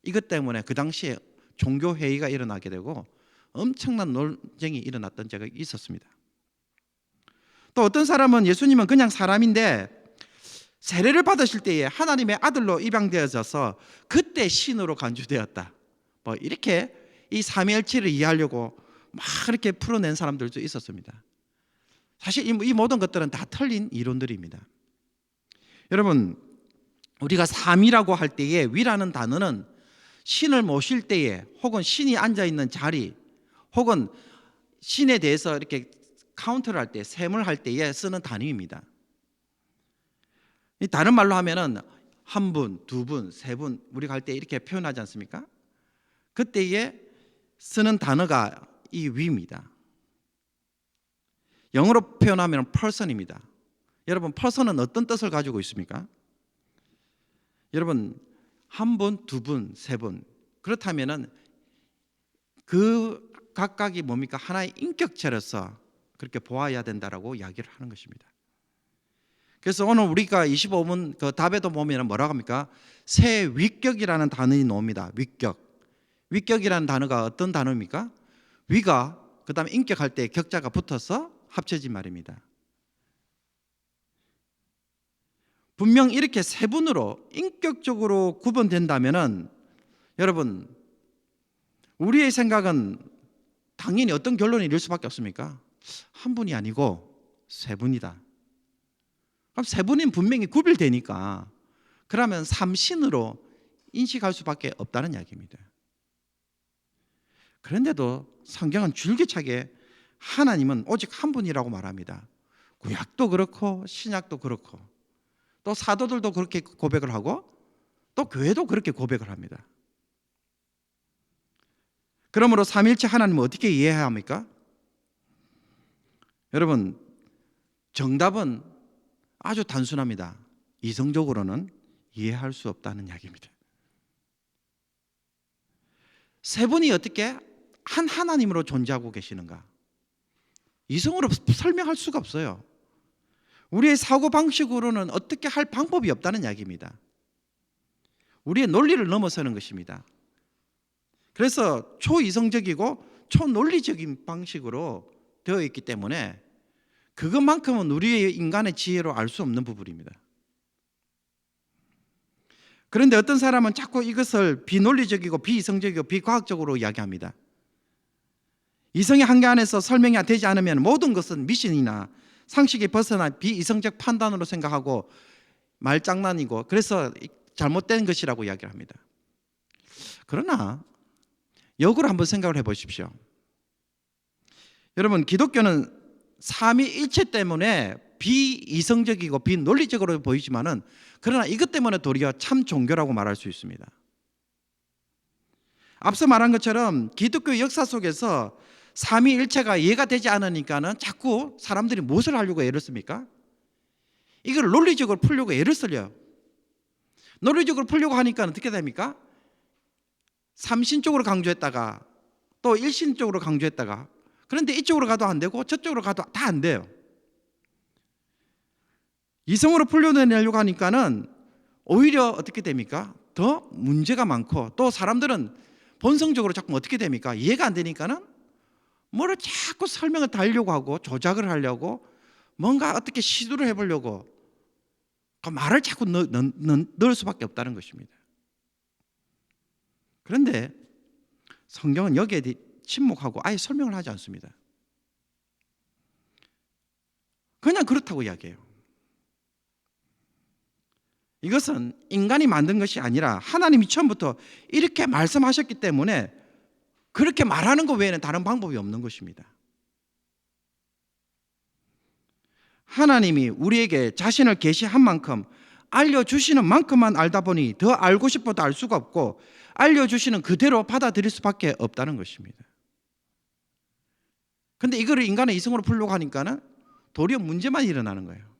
Speaker 2: 이것 때문에 그 당시에 종교회의가 일어나게 되고 엄청난 논쟁이 일어났던 적이 있었습니다. 또 어떤 사람은 예수님은 그냥 사람인데 세례를 받으실 때에 하나님의 아들로 입양되어져서 그때 신으로 간주되었다, 이렇게 이 삼위일체를 이해하려고 막 이렇게 풀어낸 사람들도 있었습니다. 사실 이 모든 것들은 다 틀린 이론들입니다. 여러분, 우리가 삼위라고 할 때에 위라는 단어는 신을 모실 때에 혹은 신이 앉아있는 자리 혹은 신에 대해서 이렇게 카운트를 할 때, 셈을 할 때에 쓰는 단위입니다. 이 다른 말로 하면은 한 분, 두 분, 세 분 우리가 할 때 이렇게 표현하지 않습니까? 그때에 쓰는 단어가 이 위입니다. 영어로 표현하면 person입니다. 여러분, person은 어떤 뜻을 가지고 있습니까? 여러분, 한 분, 두 분, 세 분. 그렇다면은 그 각각이 뭡니까? 하나의 인격체로서 그렇게 보아야 된다라고 이야기를 하는 것입니다. 그래서 오늘 우리가 25분 그 답에도 보면 뭐라고 합니까? 새 위격이라는 단어가 나옵니다. 위격. 위격이라는 단어가 어떤 단어입니까? 위가 그다음에 인격할 때 격자가 붙어서 합쳐진 말입니다. 분명 이렇게 세 분으로 인격적으로 구분된다면은 여러분, 우리의 생각은 당연히 어떤 결론이 이룰 수밖에 없습니까? 한 분이 아니고 세 분이다. 그럼 세 분은 분명히 구별되니까 그러면 삼신으로 인식할 수밖에 없다는 이야기입니다. 그런데도 성경은 줄기차게 하나님은 오직 한 분이라고 말합니다. 구약도 그렇고 신약도 그렇고 또 사도들도 그렇게 고백을 하고 또 교회도 그렇게 고백을 합니다. 그러므로 삼일체 하나님을 어떻게 이해해야 합니까? 여러분, 정답은 아주 단순합니다. 이성적으로는 이해할 수 없다는 이야기입니다. 세 분이 어떻게 한 하나님으로 존재하고 계시는가? 이성으로 설명할 수가 없어요. 우리의 사고방식으로는 어떻게 할 방법이 없다는 이야기입니다. 우리의 논리를 넘어서는 것입니다. 그래서 초이성적이고 초논리적인 방식으로 되어 있기 때문에 그것만큼은 우리의 인간의 지혜로 알 수 없는 부분입니다. 그런데 어떤 사람은 자꾸 이것을 비논리적이고 비이성적이고 비과학적으로 이야기합니다. 이성의 한계 안에서 설명이 되지 않으면 모든 것은 미신이나 상식이 벗어나 비이성적 판단으로 생각하고 말장난이고 그래서 잘못된 것이라고 이야기를 합니다. 그러나 역으로 한번 생각을 해보십시오. 여러분, 기독교는 삼위일체 때문에 비이성적이고 비논리적으로 보이지만은 그러나 이것 때문에 도리어 참 종교라고 말할 수 있습니다. 앞서 말한 것처럼 기독교 역사 속에서 삼위일체가 이해가 되지 않으니까는 자꾸 사람들이 무엇을 하려고 애를 씁니까? 이걸 논리적으로 풀려고 애를 써요. 논리적으로 풀려고 하니까 어떻게 됩니까? 삼신 쪽으로 강조했다가 또 일신 쪽으로 강조했다가 그런데 이쪽으로 가도 안 되고 저쪽으로 가도 다 안 돼요. 이성으로 풀려내려고 하니까는 오히려 어떻게 됩니까? 더 문제가 많고 또 사람들은 본성적으로 자꾸 어떻게 됩니까? 이해가 안 되니까는 뭐를 자꾸 설명을 달려고 하고 조작을 하려고 뭔가 어떻게 시도를 해보려고 그 말을 자꾸 넣을 수밖에 없다는 것입니다. 그런데 성경은 여기에 침묵하고 아예 설명을 하지 않습니다. 그냥 그렇다고 이야기해요. 이것은 인간이 만든 것이 아니라 하나님이 처음부터 이렇게 말씀하셨기 때문에 그렇게 말하는 것 외에는 다른 방법이 없는 것입니다. 하나님이 우리에게 자신을 계시한 만큼 알려주시는 만큼만 알다 보니 더 알고 싶어도 알 수가 없고 알려주시는 그대로 받아들일 수밖에 없다는 것입니다. 그런데 이거를 인간의 이성으로 풀려고 하니까는 도리어 문제만 일어나는 거예요.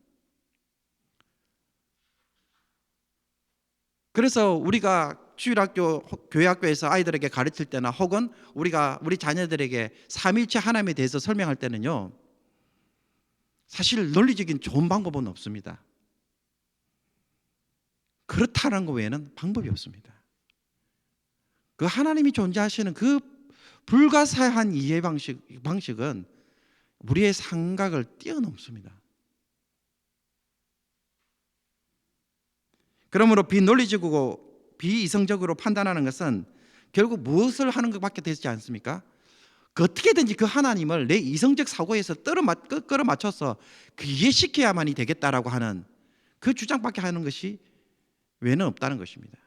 Speaker 2: 그래서 우리가 주일학교, 교회학교에서 아이들에게 가르칠 때나 혹은 우리가 우리 자녀들에게 삼위일체 하나님에 대해서 설명할 때는요, 사실 논리적인 좋은 방법은 없습니다. 그렇다는 것 외에는 방법이 없습니다. 그 하나님이 존재하시는 그 불가사의한 이해 방식은 우리의 생각을 뛰어넘습니다. 그러므로 비논리적이고 비이성적으로 판단하는 것은 결국 무엇을 하는 것밖에 되지 않습니까? 어떻게든지 그 하나님을 내 이성적 사고에서 끌어맞춰서 이해시켜야만이 되겠다라고 하는 그 주장밖에 하는 것이 외에는 없다는 것입니다.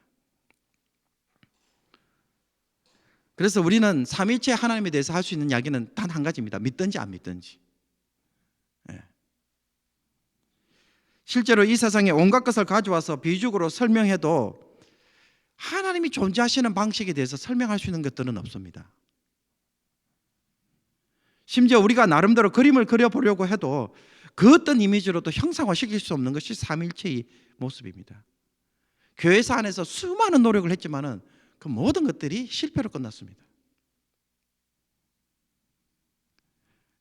Speaker 2: 그래서 우리는 삼위일체 하나님에 대해서 할 수 있는 이야기는 단 한 가지입니다. 믿든지 안 믿든지. 실제로 이 세상에 온갖 것을 가져와서 비유적으로 설명해도 하나님이 존재하시는 방식에 대해서 설명할 수 있는 것들은 없습니다. 심지어 우리가 나름대로 그림을 그려보려고 해도 그 어떤 이미지로도 형상화시킬 수 없는 것이 삼위일체의 모습입니다. 교회사 안에서 수많은 노력을 했지만은 그 모든 것들이 실패로 끝났습니다.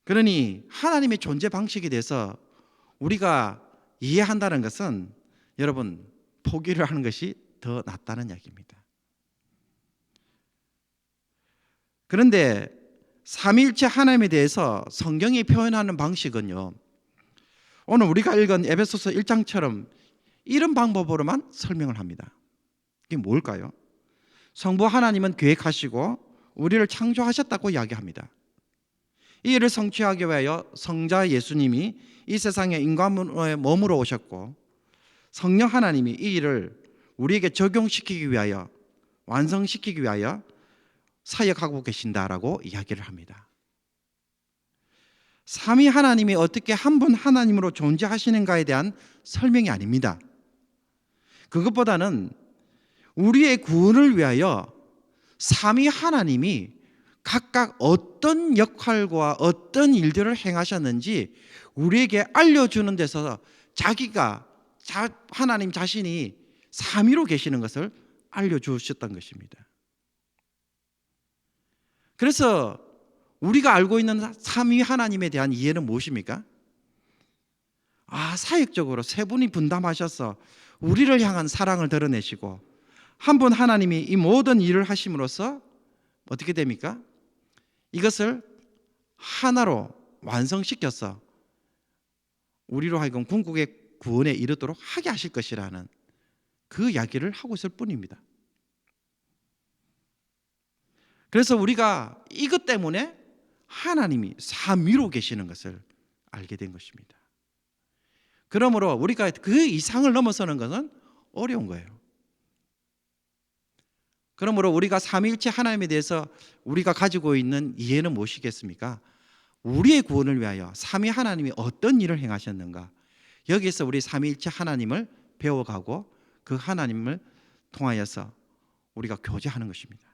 Speaker 2: 그러니 하나님의 존재 방식에 대해서 우리가 이해한다는 것은 여러분 포기를 하는 것이 더 낫다는 이야기입니다. 그런데 삼위일체 하나님에 대해서 성경이 표현하는 방식은요, 오늘 우리가 읽은 에베소서 1장처럼 이런 방법으로만 설명을 합니다. 이게 뭘까요? 성부 하나님은 계획하시고 우리를 창조하셨다고 이야기합니다. 이 일을 성취하기 위하여 성자 예수님이 이 세상에 인간의 몸으로 오셨고 성령 하나님이 이 일을 우리에게 적용시키기 위하여, 완성시키기 위하여 사역하고 계신다라고 이야기를 합니다. 삼위 하나님이 어떻게 한 분 하나님으로 존재하시는가에 대한 설명이 아닙니다. 그것보다는 우리의 구원을 위하여 삼위 하나님이 각각 어떤 역할과 어떤 일들을 행하셨는지 우리에게 알려주는 데서 자기가 하나님 자신이 삼위로 계시는 것을 알려주셨던 것입니다. 그래서 우리가 알고 있는 삼위 하나님에 대한 이해는 무엇입니까? 사역적으로 세 분이 분담하셔서 우리를 향한 사랑을 드러내시고 한 분 하나님이 이 모든 일을 하심으로써 어떻게 됩니까? 이것을 하나로 완성시켜서 우리로 하여금 궁극의 구원에 이르도록 하게 하실 것이라는 그 이야기를 하고 있을 뿐입니다. 그래서 우리가 이것 때문에 하나님이 삼위로 계시는 것을 알게 된 것입니다. 그러므로 우리가 그 이상을 넘어서는 것은 어려운 거예요. 그러므로 우리가 삼위일체 하나님에 대해서 우리가 가지고 있는 이해는 무엇이겠습니까? 우리의 구원을 위하여 삼위 하나님이 어떤 일을 행하셨는가, 여기에서 우리 삼위일체 하나님을 배워가고 그 하나님을 통하여서 우리가 교제하는 것입니다.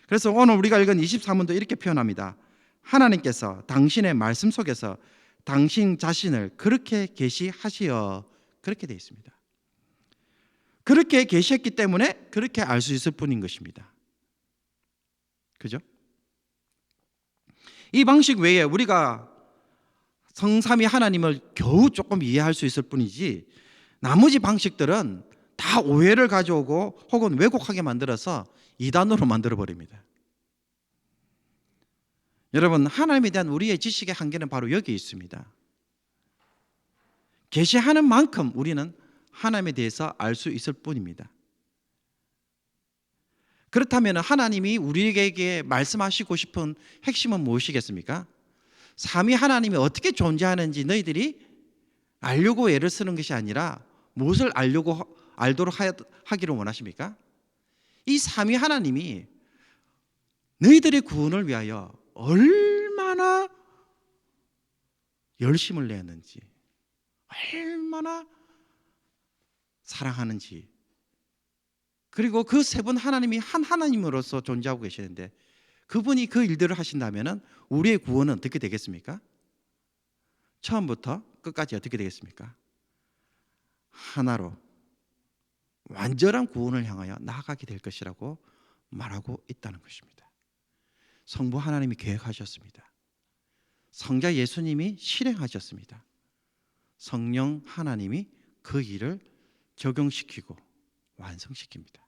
Speaker 2: 그래서 오늘 우리가 읽은 23문도 이렇게 표현합니다. 하나님께서 당신의 말씀 속에서 당신 자신을 그렇게 계시하시어, 그렇게 되어 있습니다. 그렇게 계셨기 때문에 그렇게 알 수 있을 뿐인 것입니다. 그죠? 이 방식 외에 우리가 성삼위 하나님을 겨우 조금 이해할 수 있을 뿐이지 나머지 방식들은 다 오해를 가져오고 혹은 왜곡하게 만들어서 이단으로 만들어버립니다. 여러분, 하나님에 대한 우리의 지식의 한계는 바로 여기에 있습니다. 계시하는 만큼 우리는 하나님에 대해서 알 수 있을 뿐입니다. 그렇다면 하나님이 우리에게 말씀하시고 싶은 핵심은 무엇이겠습니까? 삼위 하나님이 어떻게 존재하는지 너희들이 알려고 애를 쓰는 것이 아니라 무엇을 알도록 하기를 원하십니까? 이 삼위 하나님이 너희들의 구원을 위하여 얼마나 열심을 내었는지, 얼마나 사랑하는지, 그리고 그 세 분 하나님이 한 하나님으로서 존재하고 계시는데 그분이 그 일들을 하신다면 우리의 구원은 어떻게 되겠습니까? 처음부터 끝까지 어떻게 되겠습니까? 하나로 완전한 구원을 향하여 나아가게 될 것이라고 말하고 있다는 것입니다. 성부 하나님이 계획하셨습니다. 성자 예수님이 실행하셨습니다. 성령 하나님이 그 일을 적용시키고 완성시킵니다.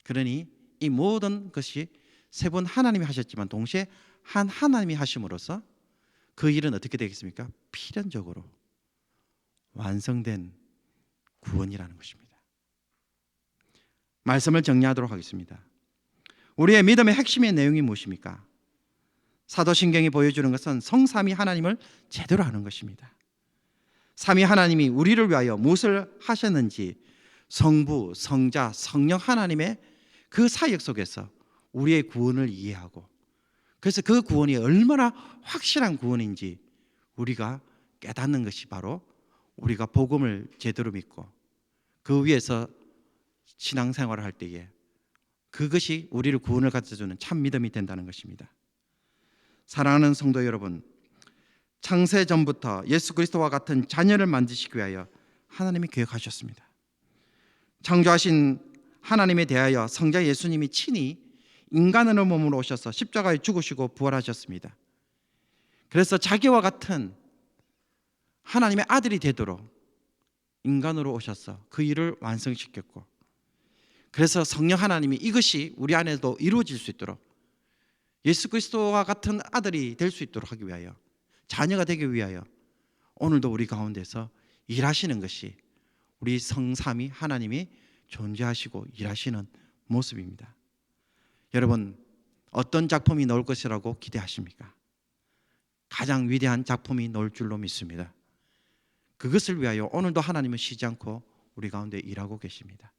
Speaker 2: 그러니 이 모든 것이 세 분 하나님이 하셨지만 동시에 한 하나님이 하심으로써 그 일은 어떻게 되겠습니까? 필연적으로 완성된 구원이라는 것입니다. 말씀을 정리하도록 하겠습니다. 우리의 믿음의 핵심의 내용이 무엇입니까? 사도신경이 보여주는 것은 성삼위 하나님을 제대로 아는 것입니다. 삼위 하나님이 우리를 위하여 무엇을 하셨는지 성부, 성자, 성령 하나님의 그 사역 속에서 우리의 구원을 이해하고 그래서 그 구원이 얼마나 확실한 구원인지 우리가 깨닫는 것이 바로 우리가 복음을 제대로 믿고 그 위에서 신앙생활을 할 때에 그것이 우리를 구원을 가져주는 참 믿음이 된다는 것입니다. 사랑하는 성도 여러분, 창세 전부터 예수 그리스도와 같은 자녀를 만드시기 위하여 하나님이 계획하셨습니다. 창조하신 하나님에 대하여 성자 예수님이 친히 인간의 몸으로 오셔서 십자가에 죽으시고 부활하셨습니다. 그래서 자기와 같은 하나님의 아들이 되도록 인간으로 오셔서 그 일을 완성시켰고, 그래서 성령 하나님이 이것이 우리 안에도 이루어질 수 있도록 예수 그리스도와 같은 아들이 될 수 있도록 하기 위하여, 자녀가 되기 위하여 오늘도 우리 가운데서 일하시는 것이 우리 성삼위 하나님이 존재하시고 일하시는 모습입니다. 여러분, 어떤 작품이 나올 것이라고 기대하십니까? 가장 위대한 작품이 나올 줄로 믿습니다. 그것을 위하여 오늘도 하나님은 쉬지 않고 우리 가운데 일하고 계십니다.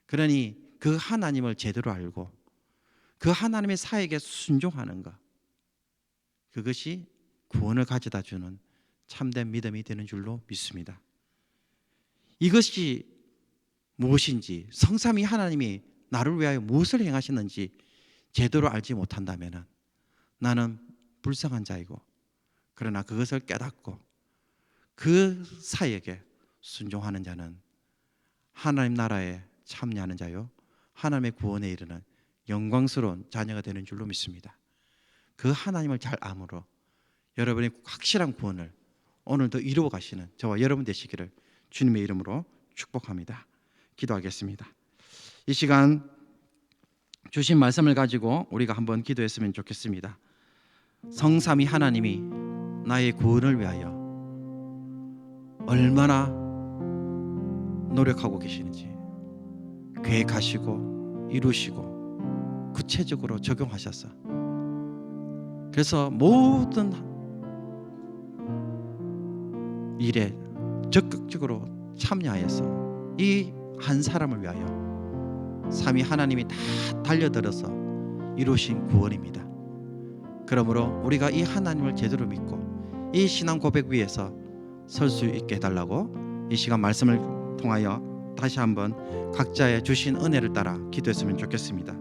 Speaker 2: 그러니 그 하나님을 제대로 알고 그 하나님의 사역에 순종하는 것, 그것이 구원을 가져다 주는 참된 믿음이 되는 줄로 믿습니다. 이것이 무엇인지, 성삼위 하나님이 나를 위하여 무엇을 행하시는지 제대로 알지 못한다면 나는 불쌍한 자이고, 그러나 그것을 깨닫고 그 사역에 순종하는 자는 하나님 나라에 참여하는 자요, 하나님의 구원에 이르는 영광스러운 자녀가 되는 줄로 믿습니다. 그 하나님을 잘 암으로 여러분의 확실한 구원을 오늘도 이루어 가시는 저와 여러분 되시기를 주님의 이름으로 축복합니다. 기도하겠습니다. 이 시간 주신 말씀을 가지고 우리가 한번 기도했으면 좋겠습니다. 성삼위 하나님이 나의 구원을 위하여 얼마나 노력하고 계시는지 계획하시고 이루시고 구체적으로 적용하셔서, 그래서 모든 일에 적극적으로 참여하여서 이 한 사람을 위하여 삼위 하나님이 다 달려들어서 이루신 구원입니다. 그러므로 우리가 이 하나님을 제대로 믿고 이 신앙 고백 위에서 설 수 있게 해달라고 이 시간 말씀을 통하여 다시 한번 각자의 주신 은혜를 따라 기도했으면 좋겠습니다.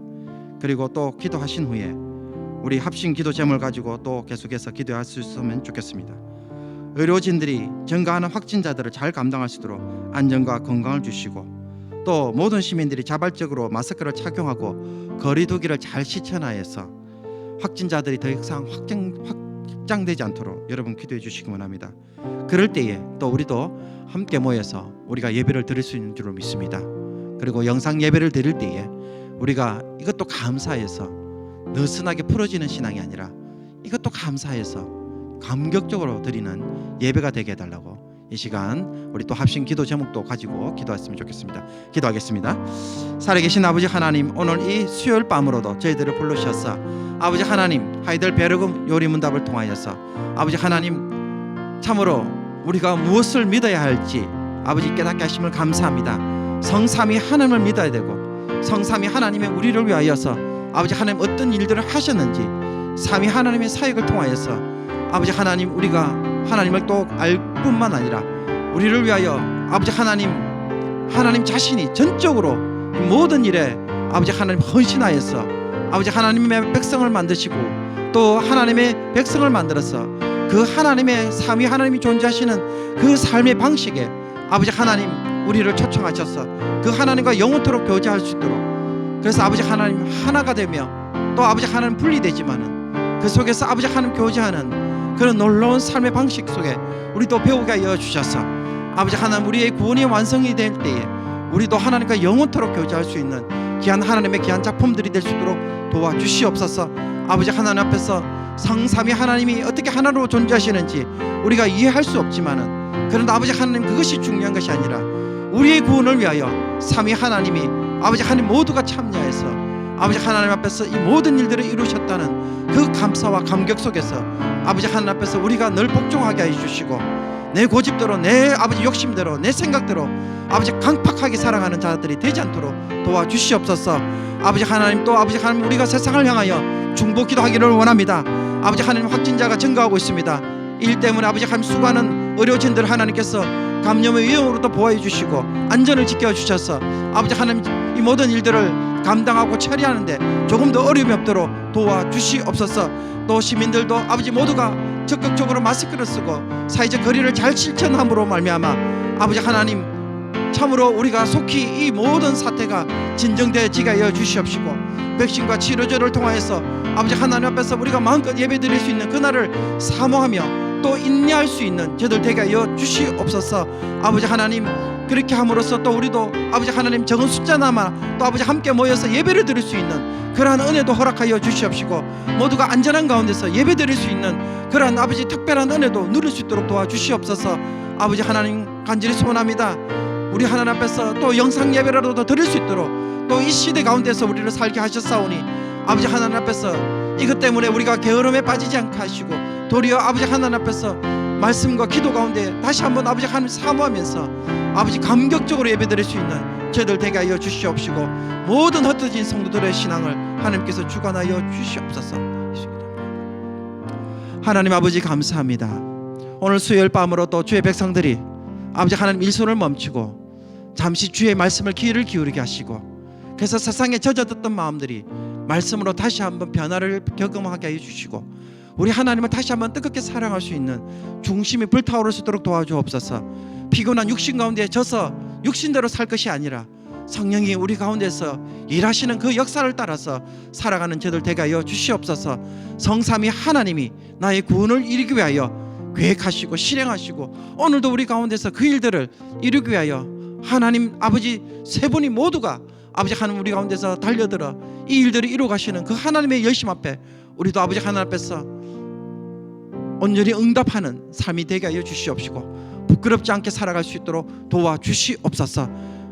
Speaker 2: 그리고 또 기도하신 후에 우리 합심 기도 제목을 가지고 또 계속해서 기도할 수 있으면 좋겠습니다. 의료진들이 증가하는 확진자들을 잘 감당할 수 있도록 안전과 건강을 주시고, 또 모든 시민들이 자발적으로 마스크를 착용하고 거리 두기를 잘 실천하여서 확진자들이 더 이상 확장되지 않도록 여러분 기도해 주시기 원합니다. 그럴 때에 또 우리도 함께 모여서 우리가 예배를 드릴 수 있는 줄로 믿습니다. 그리고 영상 예배를 드릴 때에 우리가 이것도 감사해서 느슨하게 풀어지는 신앙이 아니라 이것도 감사해서 감격적으로 드리는 예배가 되게 해달라고 이 시간 우리 또 합심 기도 제목도 가지고 기도했으면 좋겠습니다. 기도하겠습니다. 살아계신 아버지 하나님, 오늘 이 수요일 밤으로도 저희들을 불러주셔서 아버지 하나님, 하이들 베르금 요리문답을 통하여서 아버지 하나님, 참으로 우리가 무엇을 믿어야 할지 아버지 깨닫게 하심을 감사합니다. 성삼위 하나님을 믿어야 되고 성삼위 하나님의 우리를 위하여서 아버지 하나님 어떤 일들을 하셨는지 삼위 하나님의 사역을 통하여서 아버지 하나님, 우리가 하나님을 또 알 뿐만 아니라 우리를 위하여 아버지 하나님 자신이 전적으로 모든 일에 아버지 하나님 헌신하여서 아버지 하나님의 백성을 만드시고 또 하나님의 백성을 만들어서 그 하나님의 삼위 하나님이 존재하시는 그 삶의 방식에 아버지 하나님 우리를 초청하셔서 그 하나님과 영원토록 교제할 수 있도록, 그래서 아버지 하나님 하나가 되며 또 아버지 하나님 분리되지만은 그 속에서 아버지 하나님 교제하는 그런 놀라운 삶의 방식 속에 우리도 배우게 하여 주셔서 아버지 하나님 우리의 구원이 완성이 될 때에 우리도 하나님과 영원토록 교제할 수 있는 귀한 하나님의 귀한 작품들이 될 수 있도록 도와주시옵소서. 아버지 하나님 앞에서 성삼위 하나님이 어떻게 하나로 존재하시는지 우리가 이해할 수 없지만은, 그런데 아버지 하나님 그것이 중요한 것이 아니라 우리의 구원을 위하여 삼위 하나님이 아버지 하나님 모두가 참여해서 아버지 하나님 앞에서 이 모든 일들을 이루셨다는 그 감사와 감격 속에서 아버지 하나님 앞에서 우리가 늘 복종하게 해주시고 내 고집대로 내 아버지 욕심대로 내 생각대로 아버지 강팍하게 살아가는 자들이 되지 않도록 도와주시옵소서. 아버지 하나님, 또 아버지 하나님 우리가 세상을 향하여 중보기도 하기를 원합니다. 아버지 하나님 확진자가 증가하고 있습니다. 일 때문에 아버지 하나님 수많은
Speaker 3: 의료진들 하나님께서 감염의 위험으로부터 보호해 주시고 안전을 지켜주셔서 아버지 하나님 이 모든 일들을 감당하고 처리하는데 조금 더 어려움이 없도록 도와주시옵소서. 또 시민들도 아버지 모두가 적극적으로 마스크를 쓰고 사회적 거리를 잘 실천함으로 말미암아 아버지 하나님 참으로 우리가 속히 이 모든 사태가 진정되어지게 하여 주시옵시고 백신과 치료제를 통하여서 아버지 하나님 앞에서 우리가 마음껏 예배드릴 수 있는 그날을 사모하며 또 인내할 수 있는 저들 되게 하여 주시옵소서. 아버지 하나님 그렇게 함으로써 또 우리도 아버지 하나님 적은 숫자나마 또 아버지 함께 모여서 예배를 드릴 수 있는 그러한 은혜도 허락하여 주시옵시고 모두가 안전한 가운데서 예배 드릴 수 있는 그러한 아버지 특별한 은혜도 누릴 수 있도록 도와주시옵소서. 아버지 하나님 간절히 소원합니다. 우리 하나님 앞에서 또 영상 예배라도 더 드릴 수 있도록 또 이 시대 가운데서 우리를 살게 하셨사오니 아버지 하나님 앞에서 이것 때문에 우리가 게으름에 빠지지 않게 하시고 도리어 아버지 하나님 앞에서 말씀과 기도 가운데 다시 한번 아버지 하나님 사모하면서 아버지 감격적으로 예배드릴 수 있는 저희들 되게 하여 주시옵시고 모든 흩어진 성도들의 신앙을 하나님께서 주관하여 주시옵소서. 하나님 아버지 감사합니다. 오늘 수요일 밤으로 또 주의 백성들이 아버지 하나님 일손을 멈추고 잠시 주의 말씀을 귀를 기울이게 하시고 그래서 세상에 젖어들었던 마음들이 말씀으로 다시 한번 변화를 경험하게 해 주시고 우리 하나님을 다시 한번 뜨겁게 사랑할 수 있는 중심이 불타오를 수 있도록 도와주옵소서. 피곤한 육신 가운데 져서 육신대로 살 것이 아니라 성령이 우리 가운데서 일하시는 그 역사를 따라서 살아가는 저들 되게 하여 주시옵소서. 성삼위 하나님이 나의 구원을 이루기 위하여 계획하시고 실행하시고 오늘도 우리 가운데서 그 일들을 이루기 위하여 하나님 아버지 세 분이 모두가 아버지 하나님 우리 가운데서 달려들어 이 일들을 이루어 가시는 그 하나님의 열심 앞에 우리도 아버지 하나님 앞에서 온전히 응답하는 삶이 되게 하여 주시옵시고 부끄럽지 않게 살아갈 수 있도록 도와주시옵소서.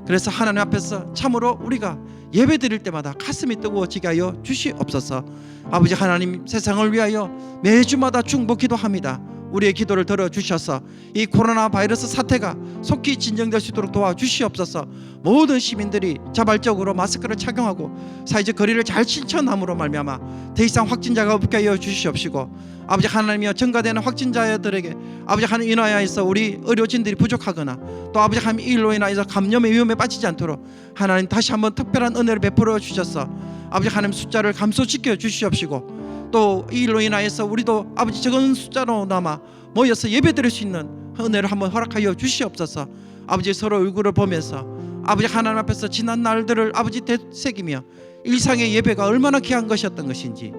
Speaker 3: 그래서 하나님 앞에서 참으로 우리가 예배드릴 때마다 가슴이 뜨거워지게 하여 주시옵소서. 아버지 하나님 세상을 위하여 매주마다 중보 기도합니다. 우리의 기도를 들어주셔서 이 코로나 바이러스 사태가 속히 진정될 수 있도록 도와주시옵소서. 모든 시민들이 자발적으로 마스크를 착용하고 사회적 거리를 잘 실천함으로 말미암아 더 이상 확진자가 없게 하여 주시옵시고 아버지 하나님이여 증가되는 확진자들에게 아버지 하나님 인하여서 우리 의료진들이 부족하거나 또 아버지 하나님 이 일로 인하여서 감염의 위험에 빠지지 않도록 하나님 다시 한번 특별한 은혜를 베풀어 주셔서 아버지 하나님 숫자를 감소시켜 주시옵시고 또 이 일로 인하여서 우리도 아버지 적은 숫자로나마 모여서 예배드릴 수 있는 은혜를 한번 허락하여 주시옵소서. 아버지 서로 얼굴을 보면서 아버지 하나님 앞에서 지난 날들을 아버지 되새기며 일상의 예배가 얼마나 귀한 것이었던 것인지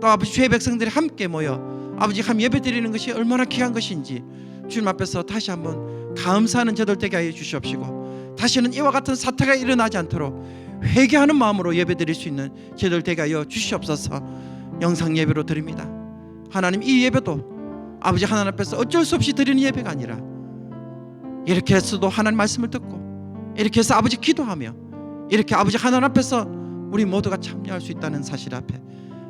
Speaker 3: 또 아버지 주의 백성들이 함께 모여 아버지 함 예배드리는 것이 얼마나 귀한 것인지 주님 앞에서 다시 한번 감사하는 저들 되게 하여 주시옵시고 다시는 이와 같은 사태가 일어나지 않도록 회개하는 마음으로 예배드릴 수 있는 저들 되게 하여 주시옵소서. 영상 예배로 드립니다. 하나님 이 예배도 아버지 하나님 앞에서 어쩔 수 없이 드리는 예배가 아니라 이렇게 해서도 하나님 말씀을 듣고 이렇게 해서 아버지 기도하며 이렇게 아버지 하나님 앞에서 우리 모두가 참여할 수 있다는 사실 앞에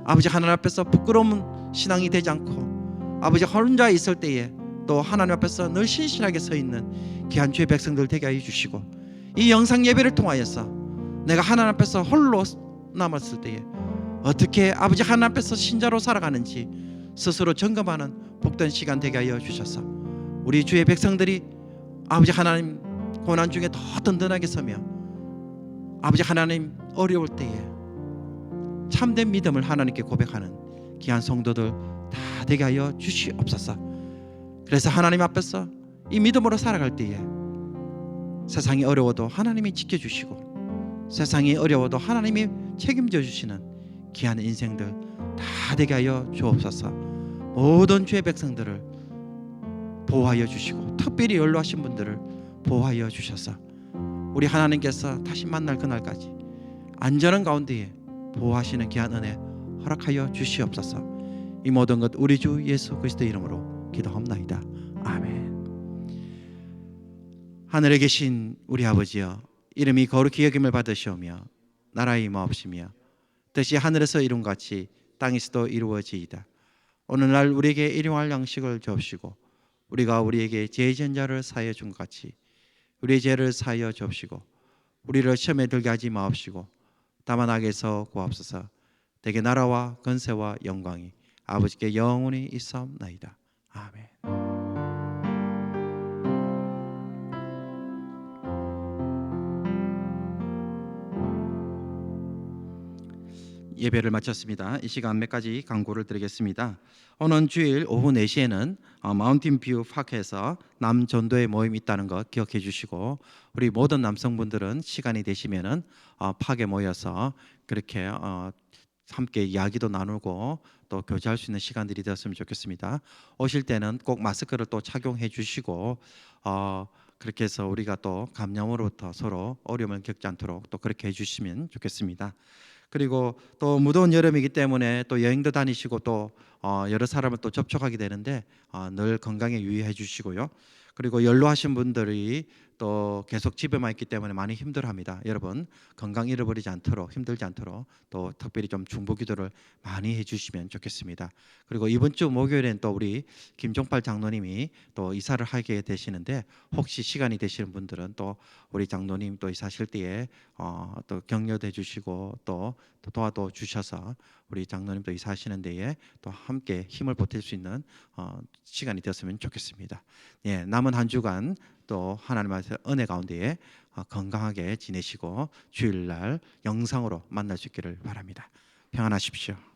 Speaker 3: 아버지 하나님 앞에서 부끄러운 신앙이 되지 않고 아버지 혼자 있을 때에 또 하나님 앞에서 늘 신실하게 서 있는 귀한 주의 백성들 되게 하여 주시고 이 영상 예배를 통하여서 내가 하나님 앞에서 홀로 남았을 때에 어떻게 아버지 하나님 앞에서 신자로 살아가는지 스스로 점검하는 복된 시간 되게 하여 주셔서 우리 주의 백성들이 아버지 하나님 고난 중에 더 든든하게 서며 아버지 하나님 어려울 때에 참된 믿음을 하나님께 고백하는 귀한 성도들 다 되게 하여 주시옵소서. 그래서 하나님 앞에서 이 믿음으로 살아갈 때에 세상이 어려워도 하나님이 지켜주시고 세상이 어려워도 하나님이 책임져 주시는 귀한 인생들 다 되게 하여 주옵소서. 모든 주의 백성들을 보호하여 주시고 특별히 연로하신 분들을 보호하여 주셔서 우리 하나님께서 다시 만날 그날까지 안전한 가운데에 보호하시는 귀한 은혜 허락하여 주시옵소서. 이 모든 것 우리 주 예수 그리스도의 이름으로 기도합나이다. 아멘. 하늘에 계신 우리 아버지여 이름이 거룩히 여김을 받으시오며 나라의 임하옵시며 뜻이 하늘에서 이룬 같이 땅에서도 이루어지이다. 오늘날 우리에게 일용할 양식을 주옵시고 우리가 우리에게 죄 지은 자를 사하여 준 것 같이 우리의 죄를 사하여 주옵시고 우리를 시험에 들게 하지 마옵시고 다만 악에서 구하옵소서. 대개 나라와 권세와 영광이 아버지께 영원히 있사옵나이다. 아멘.
Speaker 2: 예배를 마쳤습니다. 이 시간 몇 가지 광고를 드리겠습니다. 오는 주일 오후 4시에는 마운틴 뷰 파크에서 남전도회 모임이 있다는 거 기억해 주시고, 우리 모든 남성분들은 시간이 되시면은 파크에 모여서 그렇게 함께 이야기도 나누고 또 교제할 수 있는 시간들이 되었으면 좋겠습니다. 오실 때는 꼭 마스크를 또 착용해 주시고 그렇게 해서 우리가 또 감염으로부터 서로 어려움을 겪지 않도록 또 그렇게 해주시면 좋겠습니다. 그리고 또 무더운 여름이기 때문에 또 여행도 다니시고 또 여러 사람을 또 접촉하게 되는데 늘 건강에 유의해 주시고요. 그리고 연로하신 분들이 또 계속 집에만 있기 때문에 많이 힘들어합니다. 여러분 건강 잃어버리지 않도록, 힘들지 않도록 또 특별히 좀 중보기도를 많이 해주시면 좋겠습니다. 그리고 이번 주 목요일엔 또 우리 김종팔 장로님이 또 이사를 하게 되시는데, 혹시 시간이 되시는 분들은 또 우리 장로님 또 이사하실 때에 또 격려도 해주시고 또 도와도 주셔서 우리 장로님도 이사하시는 데에 또 함께 힘을 보탤 수 있는 시간이 되었으면 좋겠습니다. 예, 남은 한 주간 또 하나님의 은혜 가운데에 건강하게 지내시고 주일날 영상으로 만날 수 있기를 바랍니다. 평안하십시오.